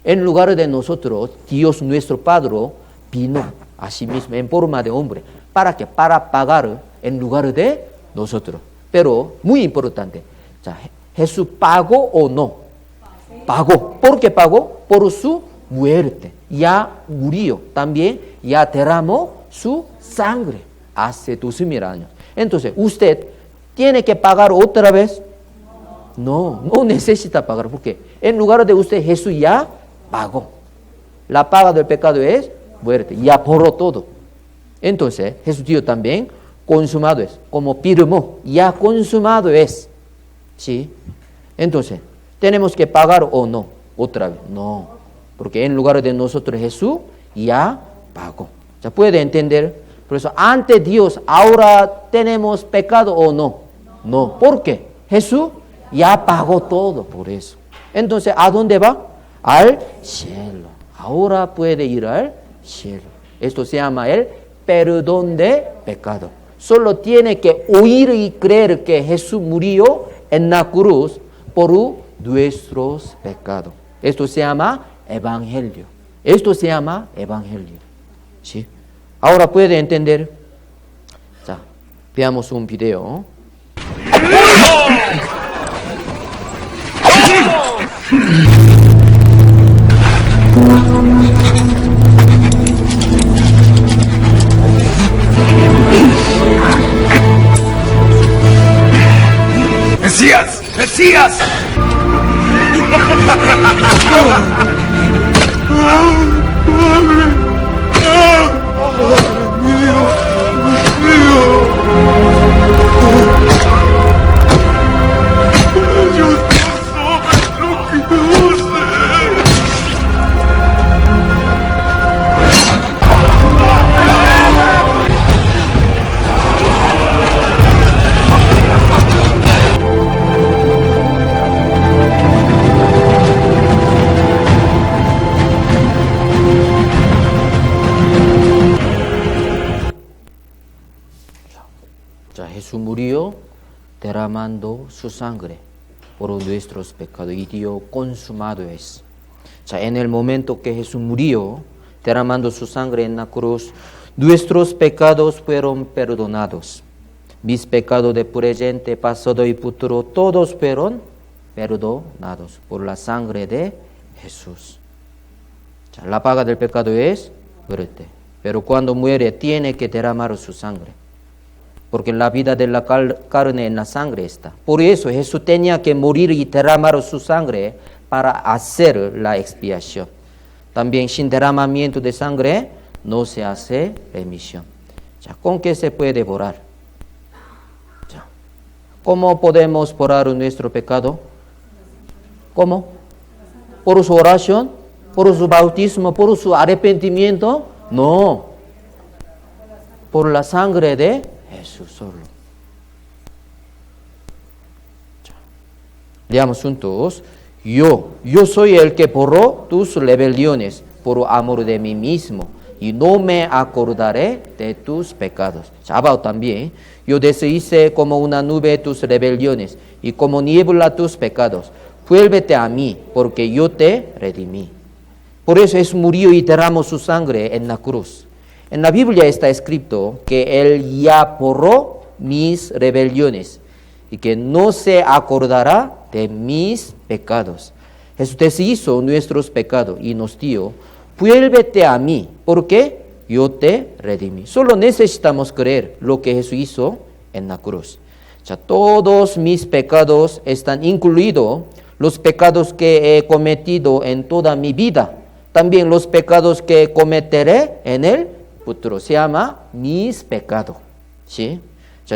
En lugar de nosotros, Dios nuestro Padre vino a sí mismo en forma de hombre. ¿Para qué? Para pagar en lugar de nosotros. Pero, muy importante, ¿Jesús pagó o no? Pagó. ¿Por qué pagó? Por su muerte. Ya murió. También ya derramó su sangre hace 2000 años. Entonces, ¿usted tiene que pagar otra vez? No necesita pagar, porque en lugar de usted, Jesús ya pagó. La paga del pecado es muerte, ya borró todo. Entonces, Jesús dijo también, consumado es, como firmó, ya consumado es. ¿Sí? Entonces, ¿tenemos que pagar o no? Otra vez, no, porque en lugar de nosotros, Jesús ya pagó. ¿Se puede entender? Por eso, ante Dios, ¿ahora tenemos pecado o no? No. ¿Por qué? Jesús ya pagó todo por eso. Entonces, ¿a dónde va? Al cielo. Ahora puede ir al cielo. Esto se llama el perdón de pecado. Solo tiene que oír y creer que Jesús murió en la cruz por nuestros pecados. Esto se llama evangelio. Esto se llama evangelio. ¿Sí? Ahora puede entender. Veamos un video. ¡Mesías! ¡Mesías! Jesús murió derramando su sangre por nuestros pecados y dio consumado es. En el momento que Jesús murió derramando su sangre en la cruz, nuestros pecados fueron perdonados. Mis pecados de presente, pasado y futuro, todos fueron perdonados por la sangre de Jesús. La paga del pecado es muerte, pero cuando muere tiene que derramar su sangre, porque la vida de la carne en la sangre está. Por eso Jesús tenía que morir y derramar su sangre para hacer la expiación. También sin derramamiento de sangre no se hace remisión. ¿Con qué se puede borrar? ¿Cómo podemos borrar nuestro pecado? ¿Cómo? ¿Por su oración? ¿Por su bautismo? ¿Por su arrepentimiento? No. Por la sangre de Jesús solo. Leamos juntos. Yo soy el que borró tus rebeliones por amor de mí mismo, y no me acordaré de tus pecados. Abajo también. Yo deshice como una nube tus rebeliones, y como niebla tus pecados. Vuélvete a mí, porque yo te redimí. Por eso Jesús murió y derramó su sangre en la cruz. En la Biblia está escrito que Él ya borró mis rebeliones y que no se acordará de mis pecados. Jesús deshizo nuestros pecados y nos dio, vuélvete a mí, porque yo te redimí. Solo necesitamos creer lo que Jesús hizo en la cruz. Todos mis pecados están incluidos, los pecados que he cometido en toda mi vida. También los pecados que cometeré en el futuro. Se llama mis pecados. ¿Sí?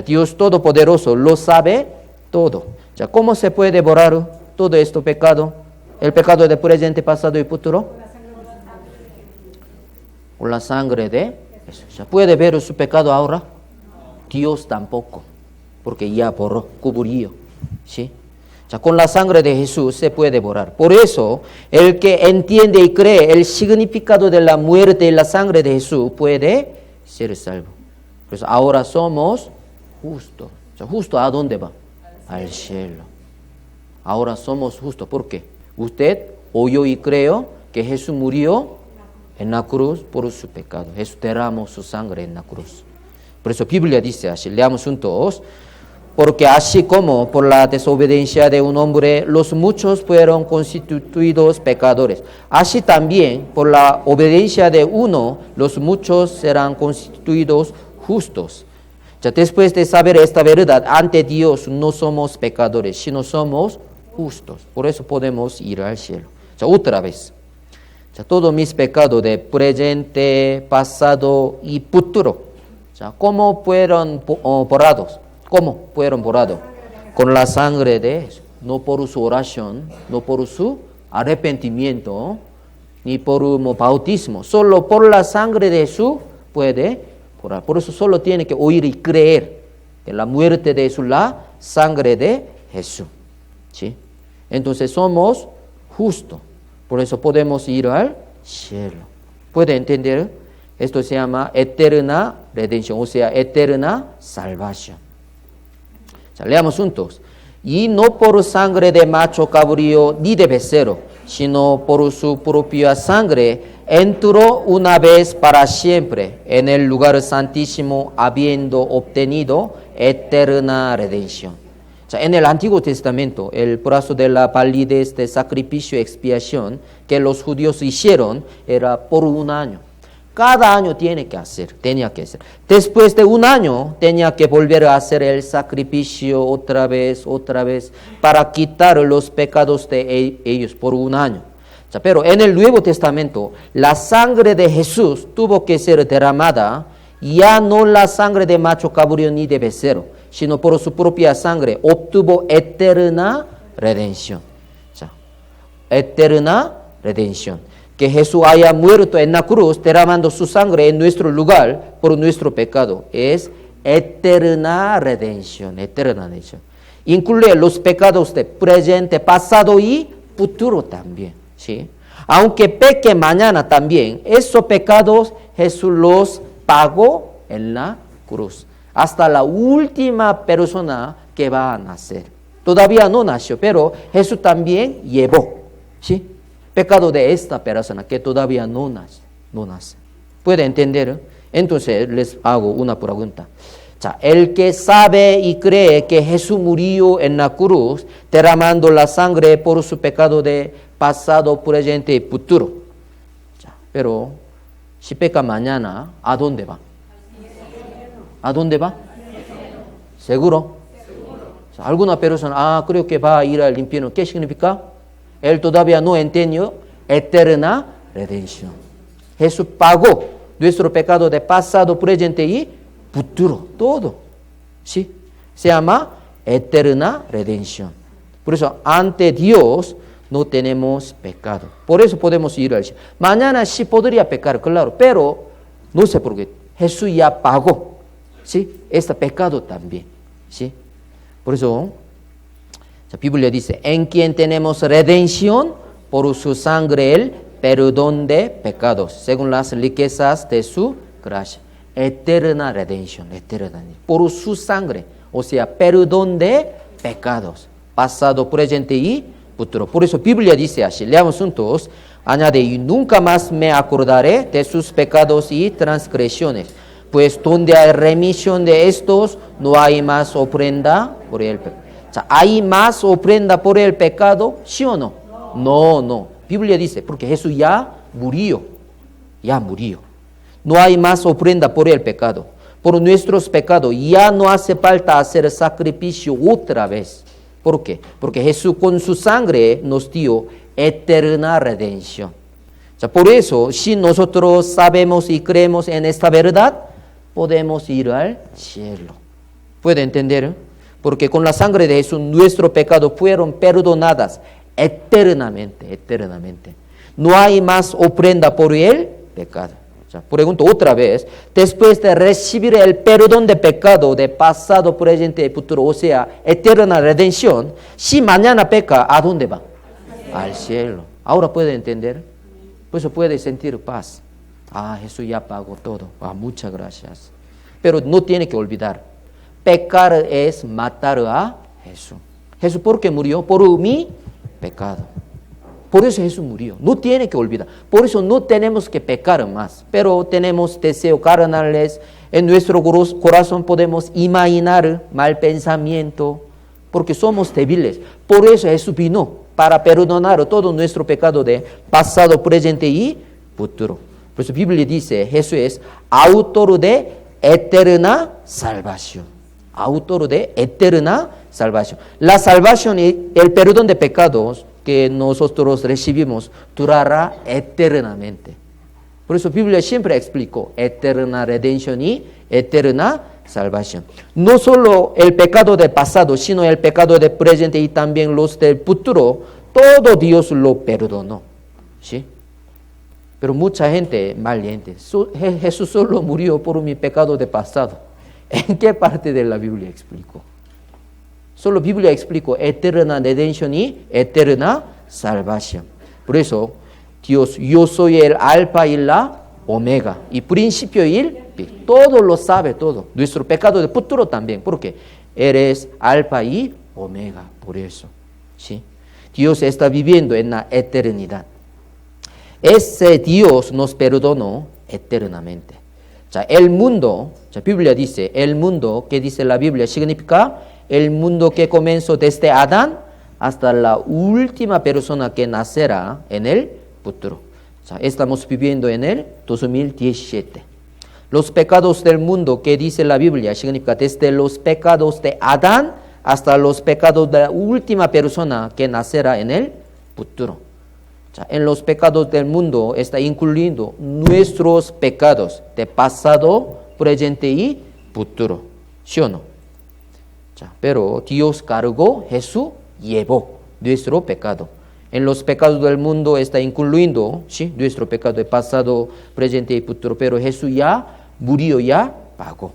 Dios Todopoderoso lo sabe todo. ¿Cómo se puede borrar todo este pecado? El pecado de presente, pasado y futuro. Por la sangre de Jesús. ¿Puede ver su pecado ahora? Dios tampoco. Porque ya borró, cubrió. ¿Sí? Con la sangre de Jesús se puede borrar. Por eso, el que entiende y cree el significado de la muerte y la sangre de Jesús puede ser salvo. Por eso ahora somos justos. ¿Justo a dónde va? Al cielo. Ahora somos justos. ¿Por qué? Usted oyó y creyó que Jesús murió en la cruz por su pecado. Jesús derramó su sangre en la cruz. Por eso la Biblia dice así, leamos juntos. Porque así como por la desobediencia de un hombre los muchos fueron constituidos pecadores, así también por la obediencia de uno los muchos serán constituidos justos. Después de saber esta verdad, ante Dios no somos pecadores, sino somos justos. Por eso podemos ir al cielo. Otra vez. Todos mis pecados de presente, pasado y futuro, ¿cómo fueron borrados? ¿Cómo fueron borrados? Con la sangre de Jesús. No por su oración, no por su arrepentimiento, ni por un bautismo. Solo por la sangre de Jesús puede borrar. Por eso solo tiene que oír y creer que la muerte de Jesús, la sangre de Jesús. ¿Sí? Entonces somos justos. Por eso podemos ir al cielo. ¿Puede entender? Esto se llama eterna redención, o sea, eterna salvación. Leamos juntos. Y no por sangre de macho cabrío ni de becerro, sino por su propia sangre, entró una vez para siempre en el lugar santísimo, habiendo obtenido eterna redención. En el Antiguo Testamento, el plazo de la validez de sacrificio y expiación que los judíos hicieron era por un año. Cada año tenía que hacer. Después de un año tenía que volver a hacer el sacrificio otra vez, para quitar los pecados de ellos por un año. Pero en el Nuevo Testamento, la sangre de Jesús tuvo que ser derramada, ya no la sangre de macho cabrío ni de becerro, sino por su propia sangre obtuvo eterna redención. Eterna redención. Que Jesús haya muerto en la cruz, derramando su sangre en nuestro lugar por nuestro pecado, es eterna redención, Incluye los pecados de presente, pasado y futuro también, ¿sí? Aunque peque mañana también, esos pecados Jesús los pagó en la cruz. hasta la última persona que va a nacer. Todavía no nació, pero Jesús también llevó, ¿sí? Pecado de esta persona que todavía no nace. ¿Puede entender? Entonces les hago una pregunta. El que sabe y cree que Jesús murió en la cruz, derramando la sangre por su pecado de pasado, presente y futuro. Pero si peca mañana, ¿a dónde va? ¿A dónde va? ¿Seguro? Alguna persona, creo que va a ir al infierno. ¿Qué significa? Él todavía no entendió eterna redención. Jesús pagó nuestro pecado de pasado, presente y futuro. Todo. ¿Sí? Se llama eterna redención. Por eso, ante Dios no tenemos pecado. Por eso podemos ir al cielo. Mañana sí podría pecar, claro, pero no sé por qué. Jesús ya pagó. ¿Sí? Este pecado también. ¿Sí? Por eso, la Biblia dice, en quien tenemos redención por su sangre, el perdón de pecados, según las riquezas de su gracia. Eterna redención, eterna. Por su sangre, o sea, perdón de pecados, pasado, presente y futuro. Por eso, Biblia dice así, leamos juntos, añade, y nunca más me acordaré de sus pecados y transgresiones. Pues donde hay remisión de estos, no hay más ofrenda por el pecado. ¿Hay más ofrenda por el pecado? ¿Sí o no? No. Biblia dice, porque Jesús ya murió. No hay más ofrenda por el pecado. Por nuestros pecados ya no hace falta hacer sacrificio otra vez. ¿Por qué? Porque Jesús con su sangre nos dio eterna redención. Por eso, si nosotros sabemos y creemos en esta verdad, podemos ir al cielo. ¿Puede entender? Porque con la sangre de Jesús nuestros pecados fueron perdonadas eternamente. No hay más ofrenda por el pecado. Pregunto otra vez, después de recibir el perdón de pecado de pasado, presente y futuro, o sea, eterna redención, si mañana peca, ¿a dónde va? Al cielo. Ahora puede entender. Por eso puede sentir paz. Jesús ya pagó todo. Muchas gracias. Pero no tiene que olvidar, pecar es matar a Jesús. Jesús, ¿por qué murió? Por mi pecado. Por eso Jesús murió. No tiene que olvidar. Por eso no tenemos que pecar más. Pero tenemos deseos carnales. En nuestro corazón podemos imaginar mal pensamiento. Porque somos débiles. Por eso Jesús vino para perdonar todo nuestro pecado de pasado, presente y futuro. Por eso la Biblia dice, Jesús es autor de eterna salvación. Autor de eterna salvación. La salvación y el perdón de pecados que nosotros recibimos durará eternamente. Por eso la Biblia siempre explicó eterna redención y eterna salvación. No solo el pecado del pasado, sino el pecado del presente y también los del futuro, todo Dios lo perdonó. ¿Sí? Pero mucha gente maliente. Jesús solo murió por mi pecado de pasado. ¿En qué parte de la Biblia explicó? Solo Biblia explicó eterna redención y eterna salvación. Por eso, Dios, yo soy el alfa y la omega, y principio y el fin. Todo lo sabe, todo. Nuestro pecado de futuro también, porque eres alfa y omega, por eso. ¿Sí? Dios está viviendo en la eternidad. Ese Dios nos perdonó eternamente. El mundo, la Biblia dice, el mundo, ¿qué dice la Biblia? Significa el mundo que comenzó desde Adán hasta la última persona que nacerá en el futuro. Estamos viviendo en el 2017. Los pecados del mundo, ¿qué dice la Biblia? Significa desde los pecados de Adán hasta los pecados de la última persona que nacerá en el futuro. En los pecados del mundo está incluyendo nuestros pecados de pasado, presente y futuro. ¿Sí o no? Pero Dios cargó, Jesús llevó nuestro pecado. En los pecados del mundo está incluyendo, ¿sí?, nuestro pecado de pasado, presente y futuro. Pero Jesús ya murió, ya pagó.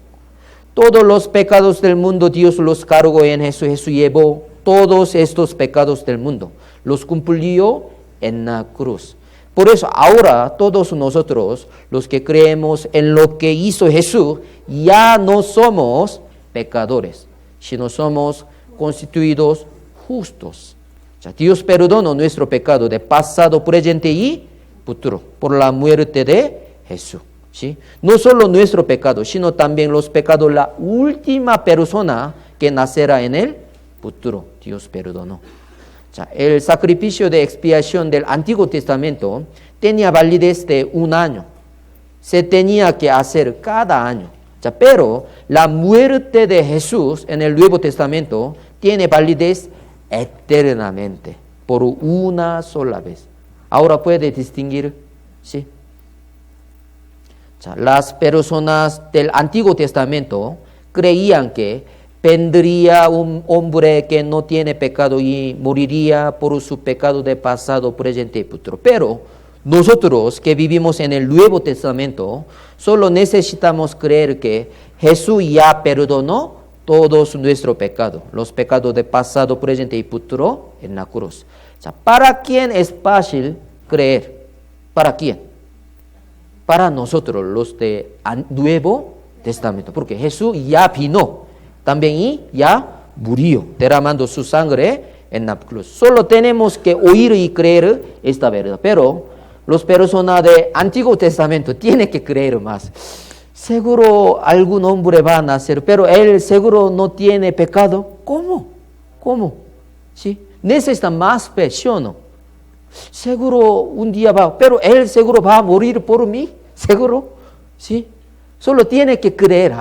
Todos los pecados del mundo Dios los cargó en Jesús. Jesús llevó todos estos pecados del mundo. Los cumplió en la cruz. Por eso ahora todos nosotros, los que creemos en lo que hizo Jesús, ya no somos pecadores, sino somos constituidos justos. Dios perdonó nuestro pecado de pasado, presente y futuro por la muerte de Jesús. ¿Sí? No solo nuestro pecado, sino también los pecados de la última persona que nacerá en el futuro. Dios perdonó. El sacrificio de expiación del Antiguo Testamento tenía validez de 1 año. Se tenía que hacer cada año. Pero la muerte de Jesús en el Nuevo Testamento tiene validez eternamente, por una sola vez. Ahora puede distinguir, ¿sí? Las personas del Antiguo Testamento creían que vendría un hombre que no tiene pecado y moriría por su pecado de pasado, presente y futuro. Pero nosotros que vivimos en el Nuevo Testamento, solo necesitamos creer que Jesús ya perdonó todos nuestros pecados, los pecados de pasado, presente y futuro en la cruz. ¿Para quién es fácil creer? ¿Para quién? Para nosotros, los de Nuevo Testamento, porque Jesús ya vino también y ya murió, derramando su sangre en la cruz. Solo tenemos que oír y creer esta verdad, pero las personas del Antiguo Testamento tienen que creer más. Seguro algún hombre va a nacer, pero él seguro no tiene pecado. ¿Cómo? ¿Sí? Necesita más fe, ¿sí o no? Seguro un día va, pero él seguro va a morir por mí, seguro, ¿sí? Solo tiene que creer,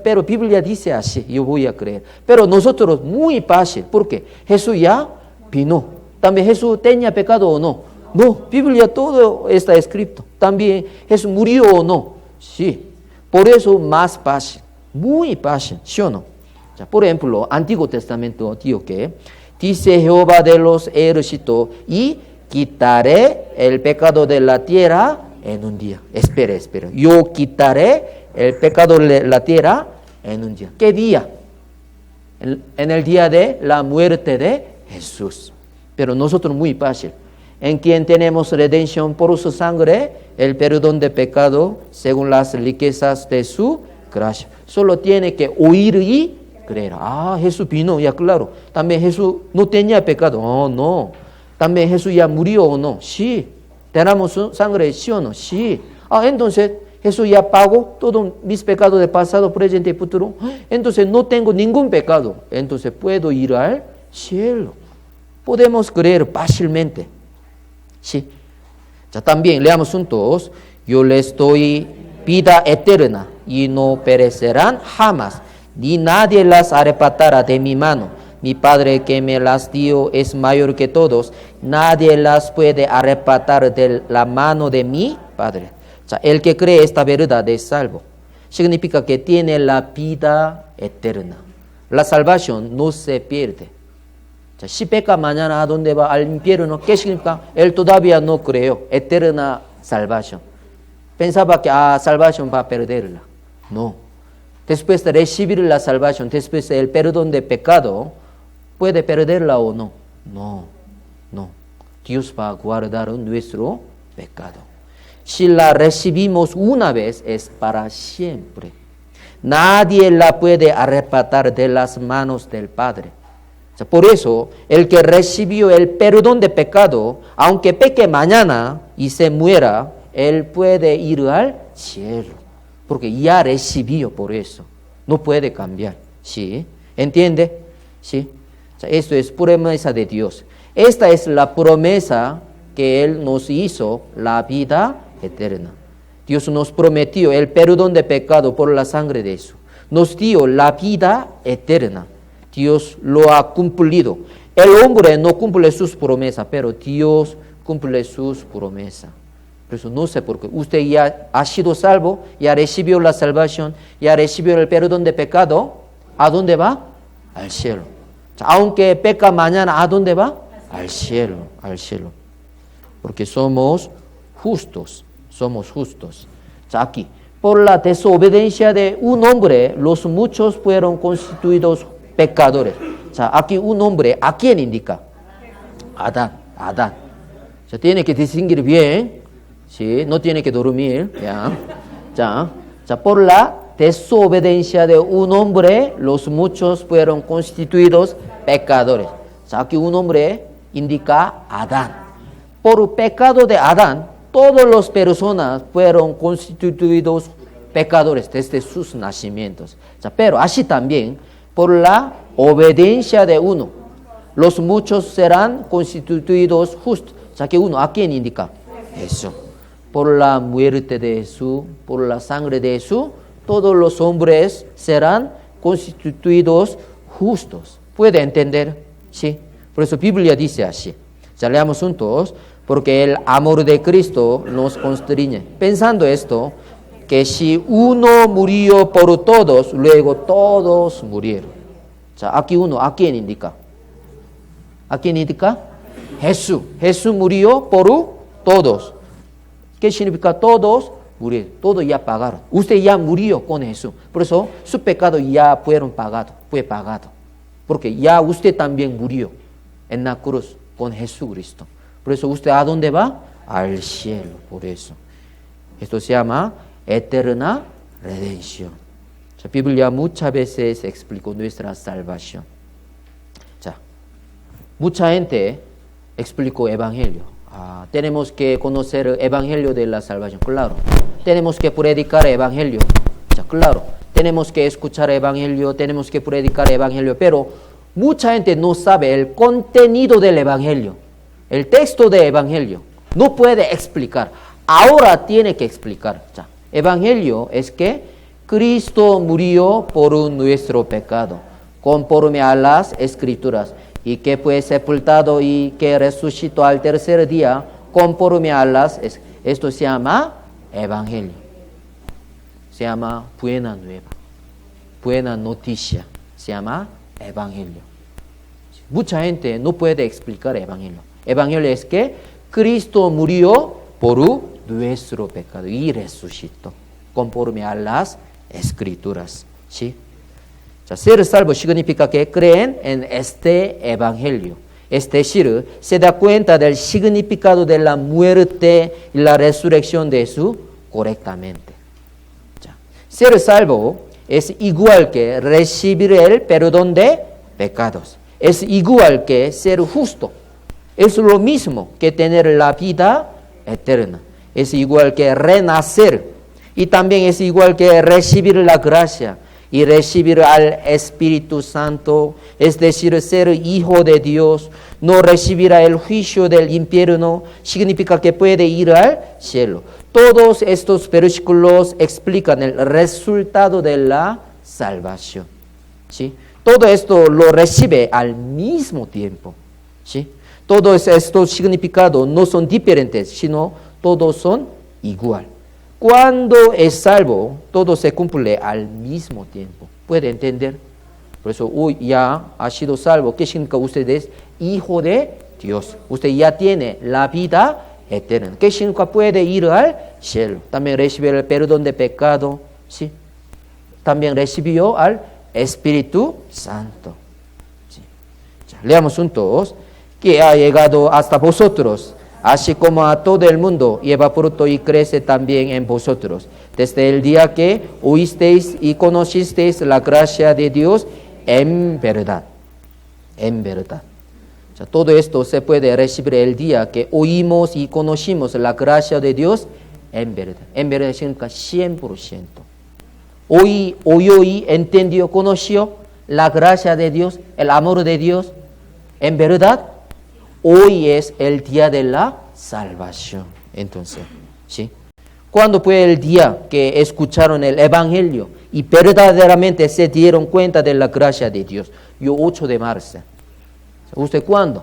pero Biblia dice así, yo voy a creer. Pero nosotros muy fácil, porque Jesús ya vino. También Jesús tenía pecado o no. No, Biblia todo está escrito. También Jesús murió o no. Sí, por eso más fácil, muy fácil, ¿sí o no? Por ejemplo, Antiguo Testamento dice Jehová de los ejércitos, y quitaré el pecado de la tierra en un día. Espera. Yo quitaré el pecado de la tierra en un día. ¿Qué día? En el día de la muerte de Jesús. Pero nosotros muy fácil. En quien tenemos redención por su sangre, el perdón de pecado según las riquezas de su gracia. Solo tiene que oír y creer. Jesús vino, ya claro. También Jesús no tenía pecado. No. También Jesús ya murió o no. Sí. ¿Tenemos su sangre, sí o no? Sí. Entonces Jesús ya pagó todos mis pecados de pasado, presente y futuro. Entonces no tengo ningún pecado. Entonces puedo ir al cielo. Podemos creer fácilmente. Sí. También leamos juntos. Yo les doy vida eterna y no perecerán jamás, ni nadie las arrebatará de mi mano. Mi Padre que me las dio es mayor que todos. Nadie las puede arrebatar de la mano de mi Padre. El que cree esta verdad es salvo. Significa que tiene la vida eterna. La salvación no se pierde. Si peca mañana, ¿a dónde va? Al infierno. ¿Qué significa? Él todavía no creyó. Eterna salvación. Pensaba que salvación va a perderla. No. Después de recibir la salvación, después del perdón de pecado, ¿puede perderla o no? No. Dios va a guardar nuestro pecado. Si la recibimos una vez, es para siempre. Nadie la puede arrebatar de las manos del Padre. Por eso, el que recibió el perdón de pecado, aunque peque mañana y se muera, él puede ir al cielo. Porque ya recibió por eso. No puede cambiar. ¿Sí? ¿Entiende? ¿Sí? Esto es promesa de Dios. Esta es la promesa que Él nos hizo, la vida eterna. Dios nos prometió el perdón de pecado por la sangre de Jesús. Nos dio la vida eterna. Dios lo ha cumplido. El hombre no cumple sus promesas, pero Dios cumple sus promesas. Por eso no sé por qué. Usted ya ha sido salvo, ya recibió la salvación, ya recibió el perdón de pecado. ¿A dónde va? Al cielo. Aunque peca mañana, ¿a dónde va? Al cielo. Porque somos justos. Aquí, por la desobediencia de un hombre, los muchos fueron constituidos pecadores. Aquí un hombre, ¿a quién indica? Adán. Tiene que distinguir bien. ¿Sí? No tiene que dormir. Por la desobediencia de un hombre, los muchos fueron constituidos pecadores. 자, aquí un hombre indica Adán. Por pecado de Adán, todas las personas fueron constituidos pecadores desde sus nacimientos. 자, pero así también, por la obediencia de uno, los muchos serán constituidos justos. 자, que uno, ¿a quién indica? Jesús. Por la muerte de Jesús, por la sangre de Jesús, todos los hombres serán constituidos justos. ¿Puede entender? Sí. Por eso Biblia dice así. Ya leamos juntos. Porque el amor de Cristo nos constriñe. Pensando esto, que si uno murió por todos, luego todos murieron. 자, aquí uno, ¿a quién indica? ¿A quién indica? Jesús. Jesús murió por todos. ¿Qué significa todos? Murieron. Todos ya pagaron. Usted ya murió con Jesús. Por eso su pecado ya fueron pagados. Fue pagado. Porque ya usted también murió en la cruz con Jesucristo. Por eso usted ¿a dónde va? Al cielo. Por eso. Esto se llama eterna redención. La Biblia muchas veces explicó nuestra salvación. 자, mucha gente explicó evangelio. Tenemos que conocer el evangelio de la salvación. Claro. Tenemos que predicar el evangelio. 자, claro. Tenemos que escuchar el evangelio. Tenemos que predicar el evangelio. Pero mucha gente no sabe el contenido del evangelio. El texto del evangelio no puede explicar. Ahora tiene que explicar. 자, evangelio es que Cristo murió por nuestro pecado, conforme a las escrituras, y que fue sepultado y que resucitó al tercer día, conforme a las escrituras. Esto se llama evangelio. Se llama buena nueva, buena noticia. Se llama evangelio. Mucha gente no puede explicar evangelio. Evangelio es que Cristo murió por nuestro pecado y resucitó conforme a las escrituras. ¿Sí? 자, ser salvo significa que creen en este evangelio. Es decir, se da cuenta del significado de la muerte y la resurrección de Jesús correctamente. 자, ser salvo es igual que recibir el perdón de pecados. Es igual que ser justo. Es lo mismo que tener la vida eterna. Es igual que renacer. Y también es igual que recibir la gracia y recibir al Espíritu Santo. Es decir, ser hijo de Dios. No recibirá el juicio del infierno. Significa que puede ir al cielo. Todos estos versículos explican el resultado de la salvación. ¿Sí? Todo esto lo recibe al mismo tiempo. ¿Sí? Todos estos significados no son diferentes, sino todos son igual. Cuando es salvo, todo se cumple al mismo tiempo. ¿Puede entender? Por eso hoy ya ha sido salvo. ¿Qué significa? Usted es hijo de Dios. Usted ya tiene la vida eterna. ¿Qué significa? Puede ir al cielo. También recibió el perdón de pecado. ¿Sí? También recibió al Espíritu Santo. ¿Sí? Ya, leamos juntos. Que ha llegado hasta vosotros, así como a todo el mundo, lleva fruto y crece también en vosotros, desde el día que oísteis y conocisteis la gracia de Dios en verdad. En verdad. O sea, todo esto se puede recibir el día que oímos y conocimos la gracia de Dios en verdad. En verdad significa 100%. Oyó y entendió, conoció la gracia de Dios, el amor de Dios en verdad. Hoy es el día de la salvación. Entonces, ¿sí? ¿Cuándo fue el día que escucharon el evangelio y verdaderamente se dieron cuenta de la gracia de Dios? Yo 8 de marzo. ¿Usted cuándo?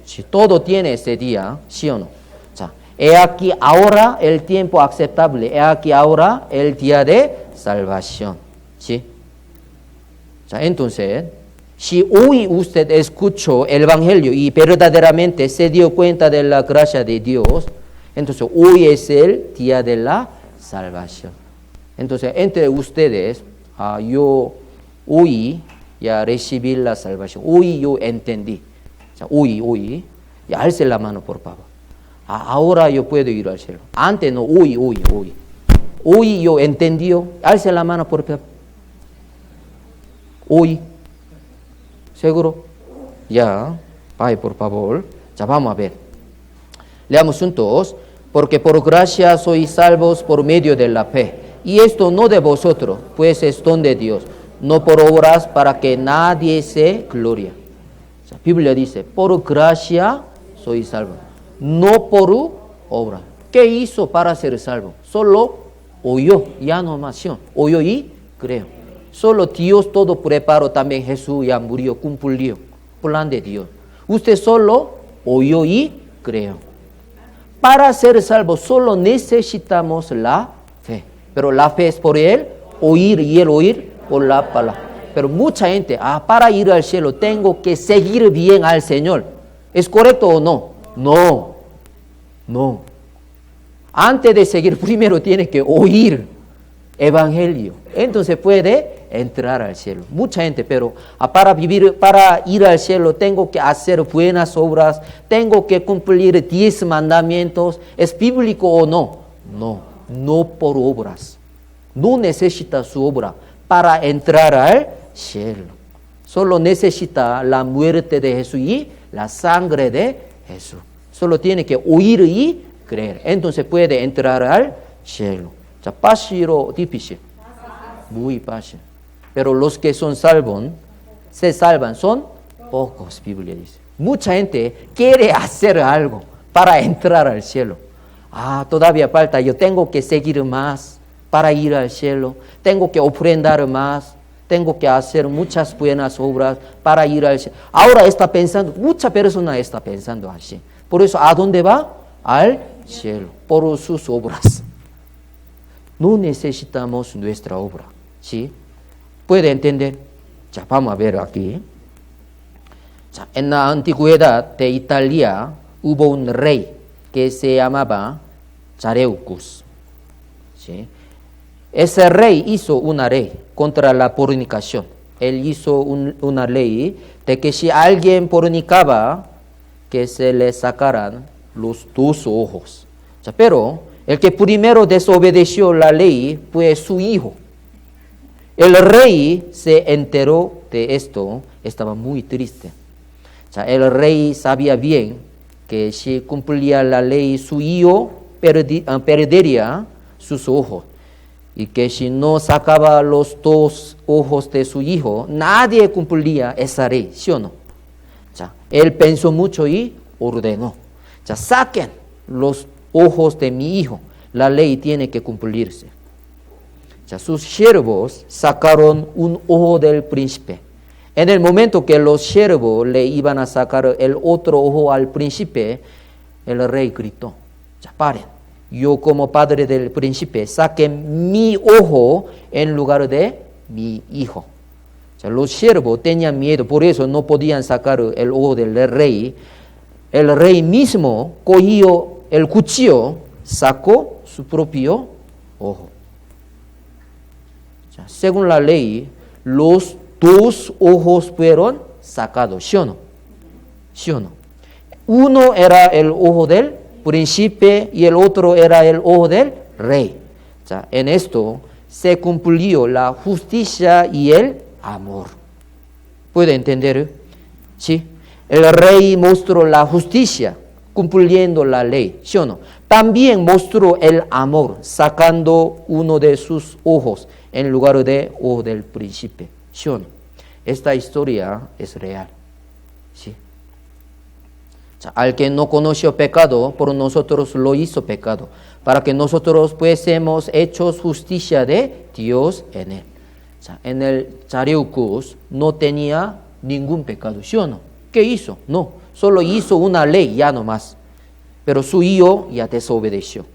Si todo tiene ese día, ¿sí o no? O sea, he aquí ahora el tiempo aceptable. He aquí ahora el día de salvación. ¿Sí? O sea, entonces, si hoy usted escuchó el evangelio y verdaderamente se dio cuenta de la gracia de Dios, entonces hoy es el día de la salvación. Entonces, entre ustedes, yo hoy ya recibí la salvación. Hoy yo entendí. O sea, hoy. Ya alce la mano, por favor. Ahora yo puedo ir al cielo. Antes no, hoy. Hoy yo entendió. Alce la mano por favor. Hoy. ¿Seguro? Ya. Vaya, por favor. Ya vamos a ver. Leamos juntos. Porque por gracia sois salvos por medio de la fe. Y esto no de vosotros, pues es don de Dios. No por obras para que nadie se glorie. La Biblia dice, por gracia sois salvos. No por obra. ¿Qué hizo para ser salvo? Solo oyó, ya no más. Oyó y creo. Solo Dios todo preparó, también Jesús ya murió, cumplió. Plan de Dios. Usted solo oyó y creo. Para ser salvo solo necesitamos la fe. Pero la fe es por el oír y el oír por la palabra. Pero mucha gente, para ir al cielo tengo que seguir bien al Señor. ¿Es correcto o no? No. Antes de seguir, primero tiene que oír evangelio. Entonces puede entrar al cielo. Mucha gente, pero para ir al cielo tengo que hacer buenas obras, tengo que cumplir 10 mandamientos. ¿Es bíblico o no? No por obras. No necesita su obra para entrar al cielo. Solo necesita la muerte de Jesús y la sangre de Jesús. Solo tiene que oír y creer. Entonces puede entrar al cielo. ¿Fácil o difícil? Muy fácil. Pero los que son se salvan, son pocos, Biblia dice. Mucha gente quiere hacer algo para entrar al cielo. Todavía falta, yo tengo que seguir más para ir al cielo. Tengo que ofrendar más. Tengo que hacer muchas buenas obras para ir al cielo. Ahora está pensando, mucha persona está pensando así. Por eso, ¿a dónde va? Al cielo, por sus obras. No necesitamos nuestra obra. ¿Sí? ¿Puede entender? Ya, vamos a ver aquí. Ya, en la antigüedad de Italia hubo un rey que se llamaba Sareucus. ¿Sí? Ese rey hizo una ley contra la fornicación. Él hizo una ley de que si alguien fornicaba, que se le sacaran los 2 ojos. Ya, pero el que primero desobedeció la ley fue su hijo. El rey se enteró de esto, estaba muy triste. O sea, el rey sabía bien que si cumplía la ley, su hijo perdería sus ojos. Y que si no sacaba los 2 ojos de su hijo, nadie cumplía esa ley, ¿sí o no? O sea, él pensó mucho y ordenó. O sea, saquen los ojos de mi hijo, la ley tiene que cumplirse. Ya, sus siervos sacaron un ojo del príncipe. En el momento que los siervos le iban a sacar el otro ojo al príncipe, el rey gritó, ya paren, yo como padre del príncipe saquen mi ojo en lugar de mi hijo. Ya, los siervos tenían miedo, por eso no podían sacar el ojo del rey. El rey mismo cogió el cuchillo, sacó su propio ojo. Según la ley, los 2 ojos fueron sacados, ¿sí o no? ¿Sí o no? Uno era el ojo del príncipe y el otro era el ojo del rey. O sea, en esto se cumplió la justicia y el amor. ¿Puede entender? Sí. El rey mostró la justicia, cumpliendo la ley, ¿sí o no? También mostró el amor, sacando uno de sus ojos en lugar de ojo del príncipe, ¿sí o no? Esta historia es real, ¿sí? O sea, al que no conoció pecado, por nosotros lo hizo pecado, para que nosotros pues hemos hecho justicia de Dios en él. O sea, en el Sareucus no tenía ningún pecado, ¿sí o no? ¿Qué hizo? No, solo hizo una ley, ya no más. Pero su hijo ya desobedeció.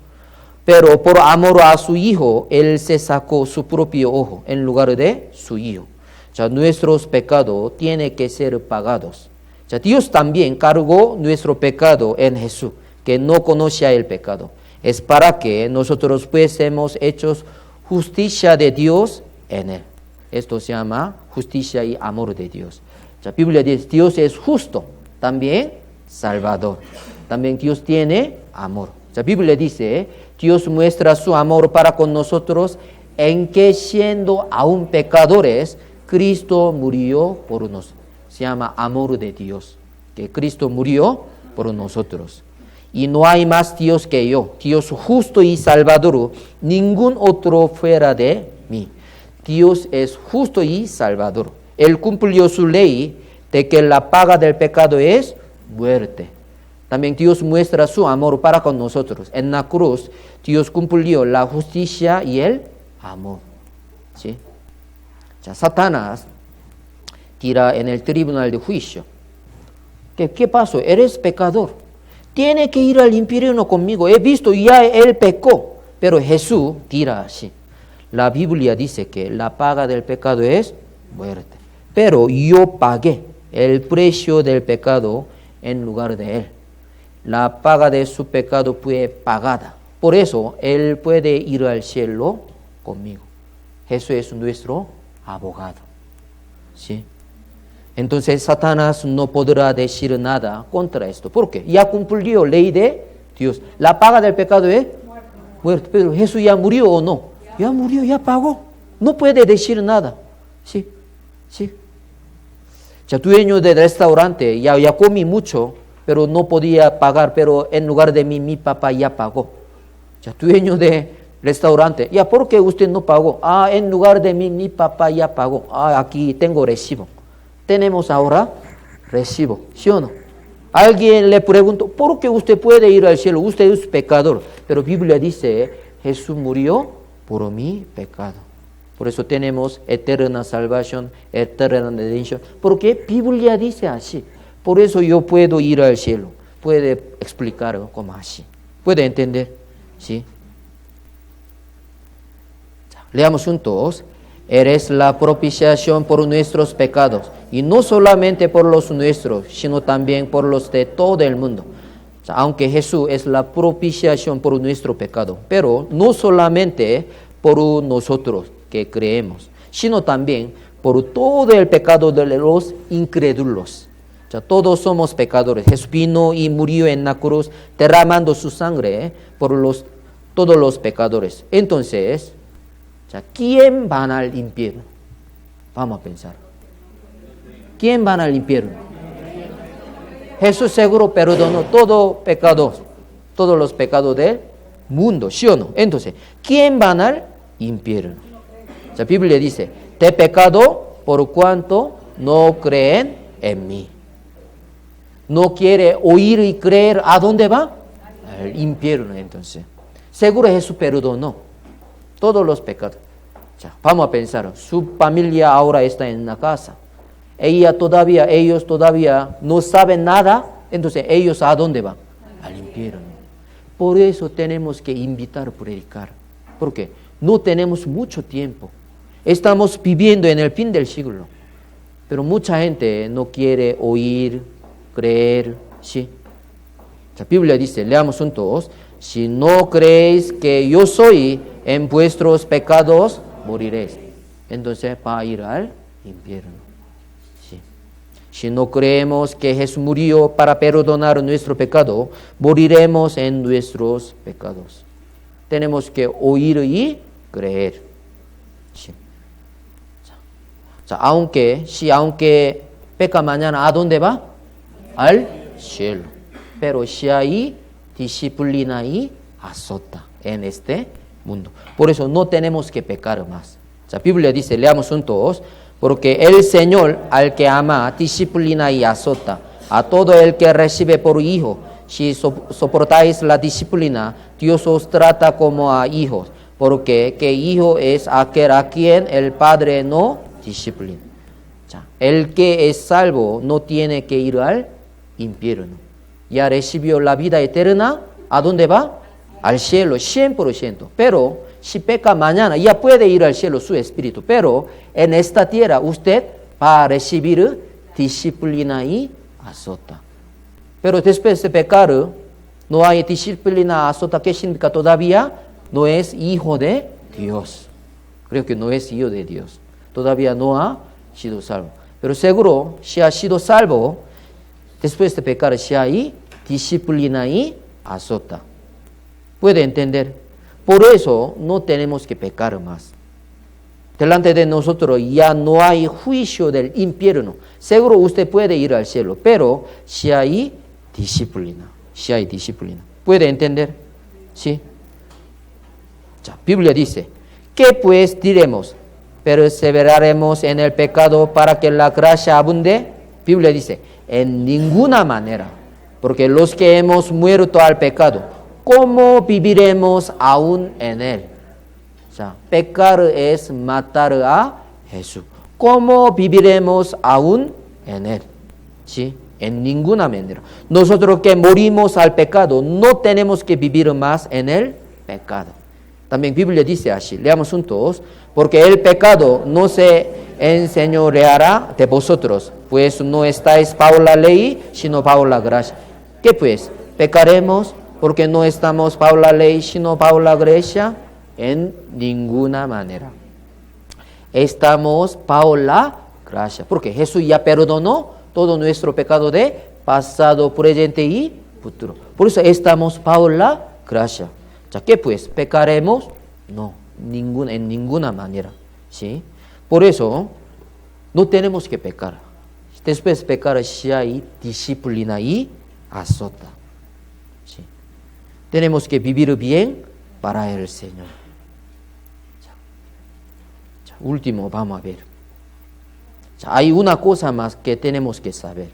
Pero por amor a su hijo, él se sacó su propio ojo en lugar de su hijo. O sea, nuestros pecados tienen que ser pagados. O sea, Dios también cargó nuestro pecado en Jesús, que no conocía el pecado. Es para que nosotros pues hemos hecho justicia de Dios en él. Esto se llama justicia y amor de Dios. La Biblia dice, Dios es justo, también salvador. También Dios tiene amor. La Biblia dice, Dios muestra su amor para con nosotros en que siendo aún pecadores, Cristo murió por nosotros. Se llama amor de Dios, que Cristo murió por nosotros. Y no hay más Dios que yo, Dios justo y salvador, ningún otro fuera de mí. Dios es justo y salvador. Él cumplió su ley de que la paga del pecado es muerte. También Dios muestra su amor para con nosotros. En la cruz, Dios cumplió la justicia y el amor. ¿Sí? Ya, Satanás tira en el tribunal de juicio. ¿Qué pasó? Eres pecador. Tiene que ir al infierno conmigo. He visto, ya él pecó. Pero Jesús tira así. La Biblia dice que la paga del pecado es muerte. Pero yo pagué el precio del pecado en lugar de él. La paga de su pecado fue pagada. Por eso él puede ir al cielo conmigo. Jesús es nuestro abogado. ¿Sí? Entonces Satanás no podrá decir nada contra esto. ¿Por qué? Ya cumplió la ley de Dios. La paga del pecado es muerte. Pero Jesús ya murió o no. Ya murió, ya pagó. No puede decir nada. ¿Sí? ¿Sí? Ya dueño del restaurante, ya comí mucho, pero no podía pagar, pero en lugar de mí, mi papá ya pagó. Ya dueño del restaurante, ya, ¿por qué usted no pagó? En lugar de mí, mi papá ya pagó. Aquí tengo recibo. Tenemos ahora recibo, ¿sí o no? Alguien le preguntó, ¿por qué usted puede ir al cielo? Usted es pecador. Pero Biblia dice, Jesús murió por mi pecado. Por eso tenemos eterna salvación, eterna redención. Porque Biblia dice así. Por eso yo puedo ir al cielo. Puede explicar como así. ¿Puede entender? ¿Sí? Leamos juntos. Eres la propiciación por nuestros pecados. Y no solamente por los nuestros, sino también por los de todo el mundo. Aunque Jesús es la propiciación por nuestro pecado. Pero no solamente por nosotros que creemos, sino también por todo el pecado de los incrédulos. Todos somos pecadores. Jesús vino y murió en la cruz derramando su sangre por todos los pecadores. Entonces, ¿quién van al infierno? Vamos a pensar. ¿Quién van al infierno? Jesús seguro perdonó todo pecado, todos los pecados del mundo, ¿sí o no? Entonces, ¿quién van al infierno? La Biblia dice, de pecado por cuanto no creen en mí. No quiere oír y creer, ¿a dónde va? Al infierno, entonces. Seguro Jesús perdonó todos los pecados. Vamos a pensar, su familia ahora está en la casa. Ellos todavía no saben nada, entonces ellos ¿a dónde van? Al infierno. Por eso tenemos que invitar a predicar. ¿Por qué? No tenemos mucho tiempo. Estamos viviendo en el fin del siglo. Pero mucha gente no quiere oír, creer, ¿sí? La Biblia dice, leamos juntos, si no creéis que yo soy, en vuestros pecados moriréis. Entonces va a ir al infierno. ¿Sí? Si no creemos que Jesús murió para perdonar nuestro pecado, moriremos en nuestros pecados. Tenemos que oír y creer. ¿Sí? Aunque peca mañana, ¿a dónde va? Al cielo. Pero si hay disciplina y azota en este mundo. Por eso no tenemos que pecar más. La Biblia dice, leamos juntos, porque el Señor al que ama, disciplina y azota a todo el que recibe por hijo. Si soportáis la disciplina, Dios os trata como a hijos. Porque ¿qué hijo es aquel a quien el Padre no disciplina? El que es salvo no tiene que ir al infierno. Ya recibió la vida eterna. ¿A dónde va? Al cielo, 100%. Pero si peca mañana, ya puede ir al cielo su espíritu. Pero en esta tierra usted va a recibir disciplina y azota. Pero después de pecar, no hay disciplina, azota. ¿Qué significa? Todavía no es hijo de Dios. Creo que no es hijo de Dios. Todavía no ha sido salvo. Pero seguro, si ha sido salvo, después de pecar, si hay disciplina y azota. ¿Puede entender? Por eso no tenemos que pecar más. Delante de nosotros ya no hay juicio del infierno. Seguro usted puede ir al cielo, pero si hay disciplina. ¿Puede entender? ¿Sí? 자, Biblia dice, ¿qué pues diremos? ¿Perseveraremos en el pecado para que la gracia abunde? Biblia dice, en ninguna manera, porque los que hemos muerto al pecado, ¿cómo viviremos aún en él? O sea, pecar es matar a Jesús. ¿Cómo viviremos aún en él? ¿Sí? En ninguna manera. Nosotros que morimos al pecado, no tenemos que vivir más en el pecado. También Biblia dice así, leamos juntos, porque el pecado no se enseñoreará de vosotros, pues no estáis bajo la ley, sino bajo la gracia. ¿Qué pues? ¿Pecaremos porque no estamos bajo la ley, sino bajo la gracia? En ninguna manera. Estamos bajo la gracia, porque Jesús ya perdonó todo nuestro pecado de pasado, presente y futuro. Por eso estamos bajo la gracia. ¿Qué pues? ¿Pecaremos? No, en ninguna manera. ¿Sí? Por eso no tenemos que pecar. Después de pecar, si hay disciplina y azota. ¿Sí? Tenemos que vivir bien para el Señor. Último, vamos a ver. Hay una cosa más que tenemos que saber.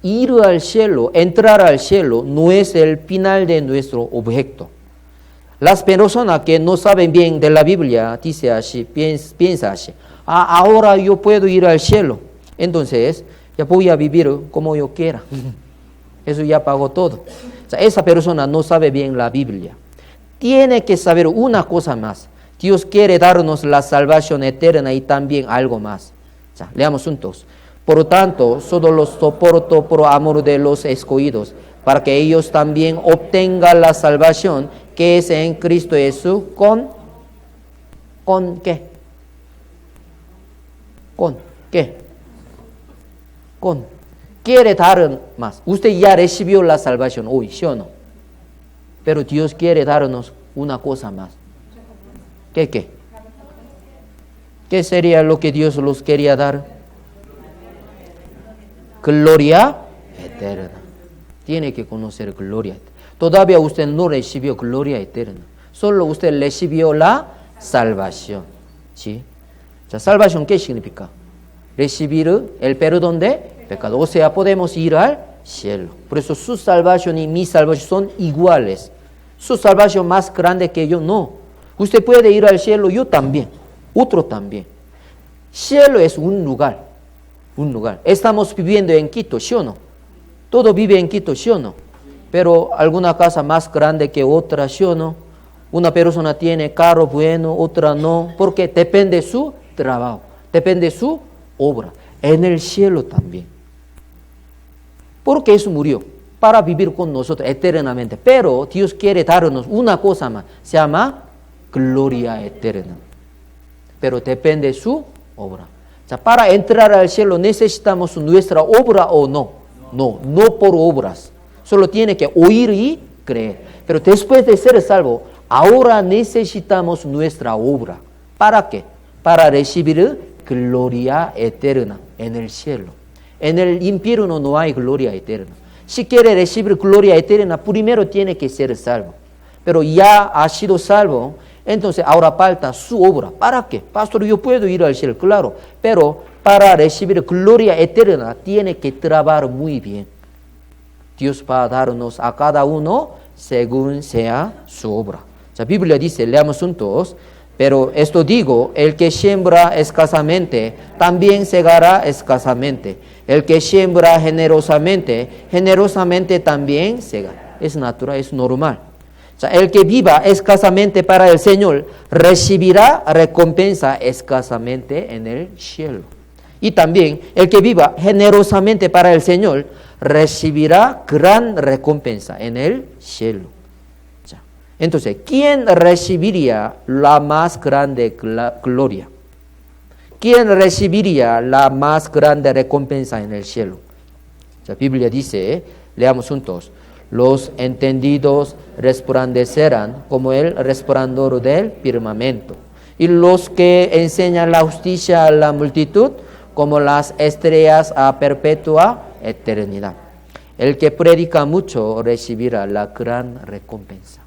Ir al cielo, entrar al cielo, no es el final de nuestro objeto. Las personas que no saben bien de la Biblia, dice así, piensa así, ahora yo puedo ir al cielo, entonces ya voy a vivir como yo quiera. Eso ya pagó todo. Esa persona no sabe bien la Biblia. Tiene que saber una cosa más. Dios quiere darnos la salvación eterna y también algo más. Leamos juntos. Por lo tanto, solo los soporto por amor de los escogidos, para que ellos también obtengan la salvación que es en Cristo Jesús ¿con qué? ¿Con qué? Quiere dar más. Usted ya recibió la salvación hoy, ¿sí o no? Pero Dios quiere darnos una cosa más. ¿Qué? ¿Qué sería lo que Dios los quería dar? Gloria eterna. Tiene que conocer gloria eterna. Todavía usted no recibió gloria eterna. Solo usted recibió la salvación. ¿Sí? ¿Salvación qué significa? Recibir el perdón de pecado. O sea, podemos ir al cielo. Por eso su salvación y mi salvación son iguales. Su salvación más grande que yo, no. Usted puede ir al cielo, yo también. Otro también. Cielo es un lugar. Estamos viviendo en Quito, ¿sí o no? Todo vive en Quito, ¿sí o no? Pero alguna casa más grande que otra, ¿sí o no? Una persona tiene carro bueno, otra no, porque depende de su trabajo, depende de su obra. En el cielo también. Porque Jesús murió para vivir con nosotros eternamente. Pero Dios quiere darnos una cosa más, se llama gloria eterna. Pero depende de su obra. Para entrar al cielo necesitamos nuestra obra o no. No por obras. Solo tiene que oír y creer. Pero después de ser salvo, ahora necesitamos nuestra obra. ¿Para qué? Para recibir gloria eterna en el cielo. En el infierno no hay gloria eterna. Si quiere recibir gloria eterna, primero tiene que ser salvo. Pero ya ha sido salvo. Entonces ahora falta su obra. ¿Para qué? Pastor, yo puedo ir al cielo, claro, pero para recibir gloria eterna tiene que trabajar muy bien. Dios va a darnos a cada uno según sea su obra. La Biblia dice, leamos juntos, pero esto digo, el que siembra escasamente, también segará escasamente. El que siembra generosamente, generosamente también segará. Es natural, es normal. El que viva escasamente para el Señor recibirá recompensa escasamente en el cielo. Y también el que viva generosamente para el Señor recibirá gran recompensa en el cielo. Entonces, ¿quién recibiría la más grande gloria? ¿Quién recibiría la más grande recompensa en el cielo? La Biblia dice, leamos juntos, Los entendidos resplandecerán como el resplandor del firmamento, y los que enseñan la justicia a la multitud como las estrellas a perpetua eternidad. El que predica mucho recibirá la gran recompensa.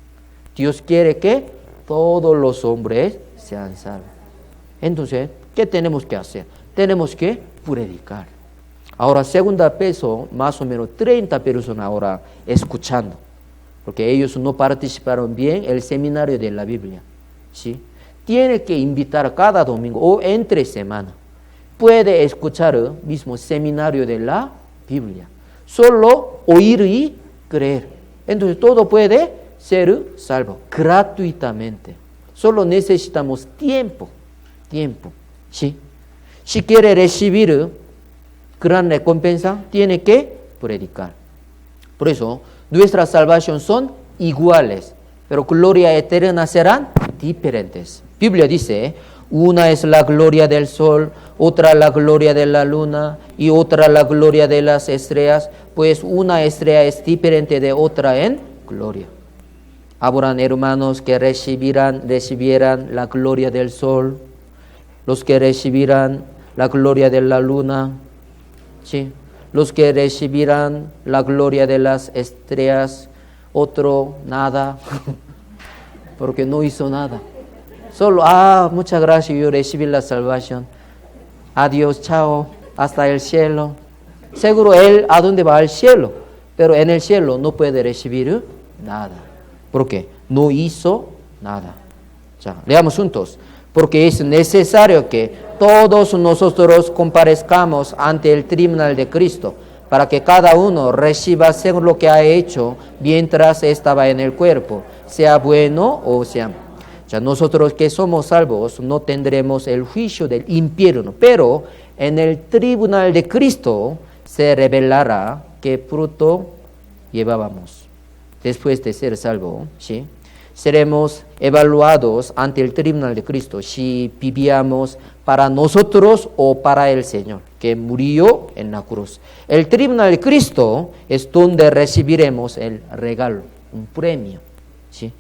Dios quiere que todos los hombres sean salvos. Entonces, ¿qué tenemos que hacer? Tenemos que predicar. Ahora, segunda Pedro, más o menos 30 personas ahora escuchando, porque ellos no participaron bien en el seminario de la Biblia. ¿Sí? Tiene que invitar cada domingo o entre semana. Puede escuchar el mismo seminario de la Biblia. Solo oír y creer. Entonces todo puede ser salvo gratuitamente. Solo necesitamos tiempo. ¿Sí? Si quiere recibir gran recompensa, tiene que predicar. Por eso, nuestra salvación son iguales, pero gloria eterna serán diferentes. Biblia dice, una es la gloria del sol, otra la gloria de la luna y otra la gloria de las estrellas, pues una estrella es diferente de otra en gloria. Habrán hermanos que recibirán la gloria del sol, los que recibirán la gloria de la luna, ¿sí? Los que recibirán la gloria de las estrellas, otro nada, porque no hizo nada. Solo, muchas gracias, yo recibí la salvación. Adiós, chao, hasta el cielo. Seguro él a dónde va al cielo, pero en el cielo no puede recibir nada. ¿Por qué? No hizo nada. Ya, leamos juntos. Porque es necesario que todos nosotros comparezcamos ante el tribunal de Cristo, para que cada uno reciba según lo que ha hecho mientras estaba en el cuerpo, sea bueno o sea malo. Ya nosotros que somos salvos no tendremos el juicio del infierno, pero en el tribunal de Cristo se revelará qué fruto llevábamos después de ser salvos, ¿sí? Seremos evaluados ante el tribunal de Cristo si vivíamos para nosotros o para el Señor, que murió en la cruz. El tribunal de Cristo es donde recibiremos el regalo, un premio, ¿sí?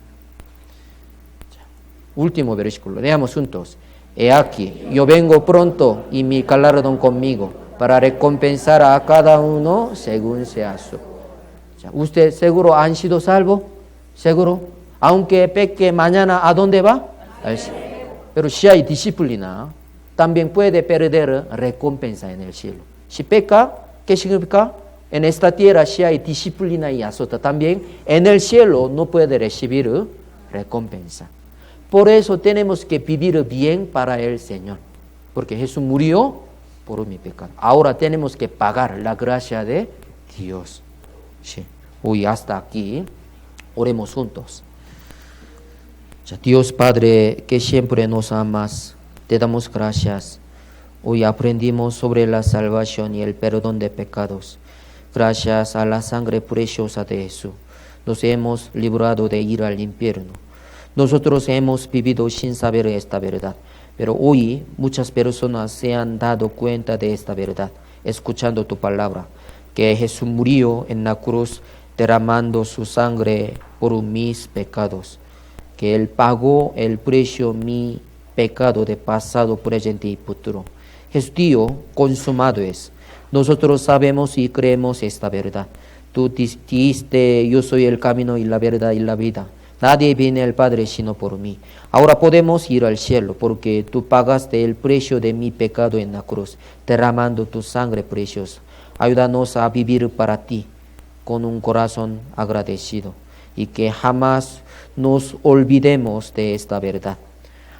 Último versículo, leamos juntos. He aquí, yo vengo pronto y mi galardón conmigo para recompensar a cada uno según sea su. ¿Usted seguro han sido salvo? ¿Seguro? Aunque peque mañana, ¿a dónde va? Al cielo. Pero si hay disciplina, también puede perder recompensa en el cielo. Si peca, ¿qué significa? En esta tierra si hay disciplina y azota, también en el cielo no puede recibir recompensa. Por eso tenemos que vivir bien para el Señor, porque Jesús murió por mi pecado. Ahora tenemos que pagar la gracia de Dios. Sí. Hoy hasta aquí, oremos juntos. Dios Padre, que siempre nos amas, te damos gracias. Hoy aprendimos sobre la salvación y el perdón de pecados. Gracias a la sangre preciosa de Jesús, nos hemos librado de ir al infierno. Nosotros hemos vivido sin saber esta verdad, pero hoy muchas personas se han dado cuenta de esta verdad, escuchando tu palabra, que Jesús murió en la cruz derramando su sangre por mis pecados, que Él pagó el precio mi pecado de pasado, presente y futuro. Jesús dijo, consumado es. Nosotros sabemos y creemos esta verdad. Tú dijiste, yo soy el camino y la verdad y la vida. Nadie viene al Padre sino por mí. Ahora podemos ir al cielo porque tú pagaste el precio de mi pecado en la cruz, derramando tu sangre preciosa. Ayúdanos a vivir para ti con un corazón agradecido y que jamás nos olvidemos de esta verdad.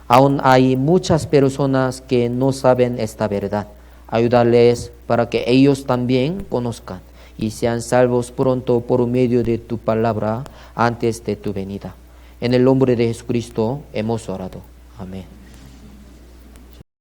Aún hay muchas personas que no saben esta verdad. Ayúdales para que ellos también conozcan y sean salvos pronto por medio de tu palabra antes de tu venida. En el nombre de Jesucristo hemos orado. Amén.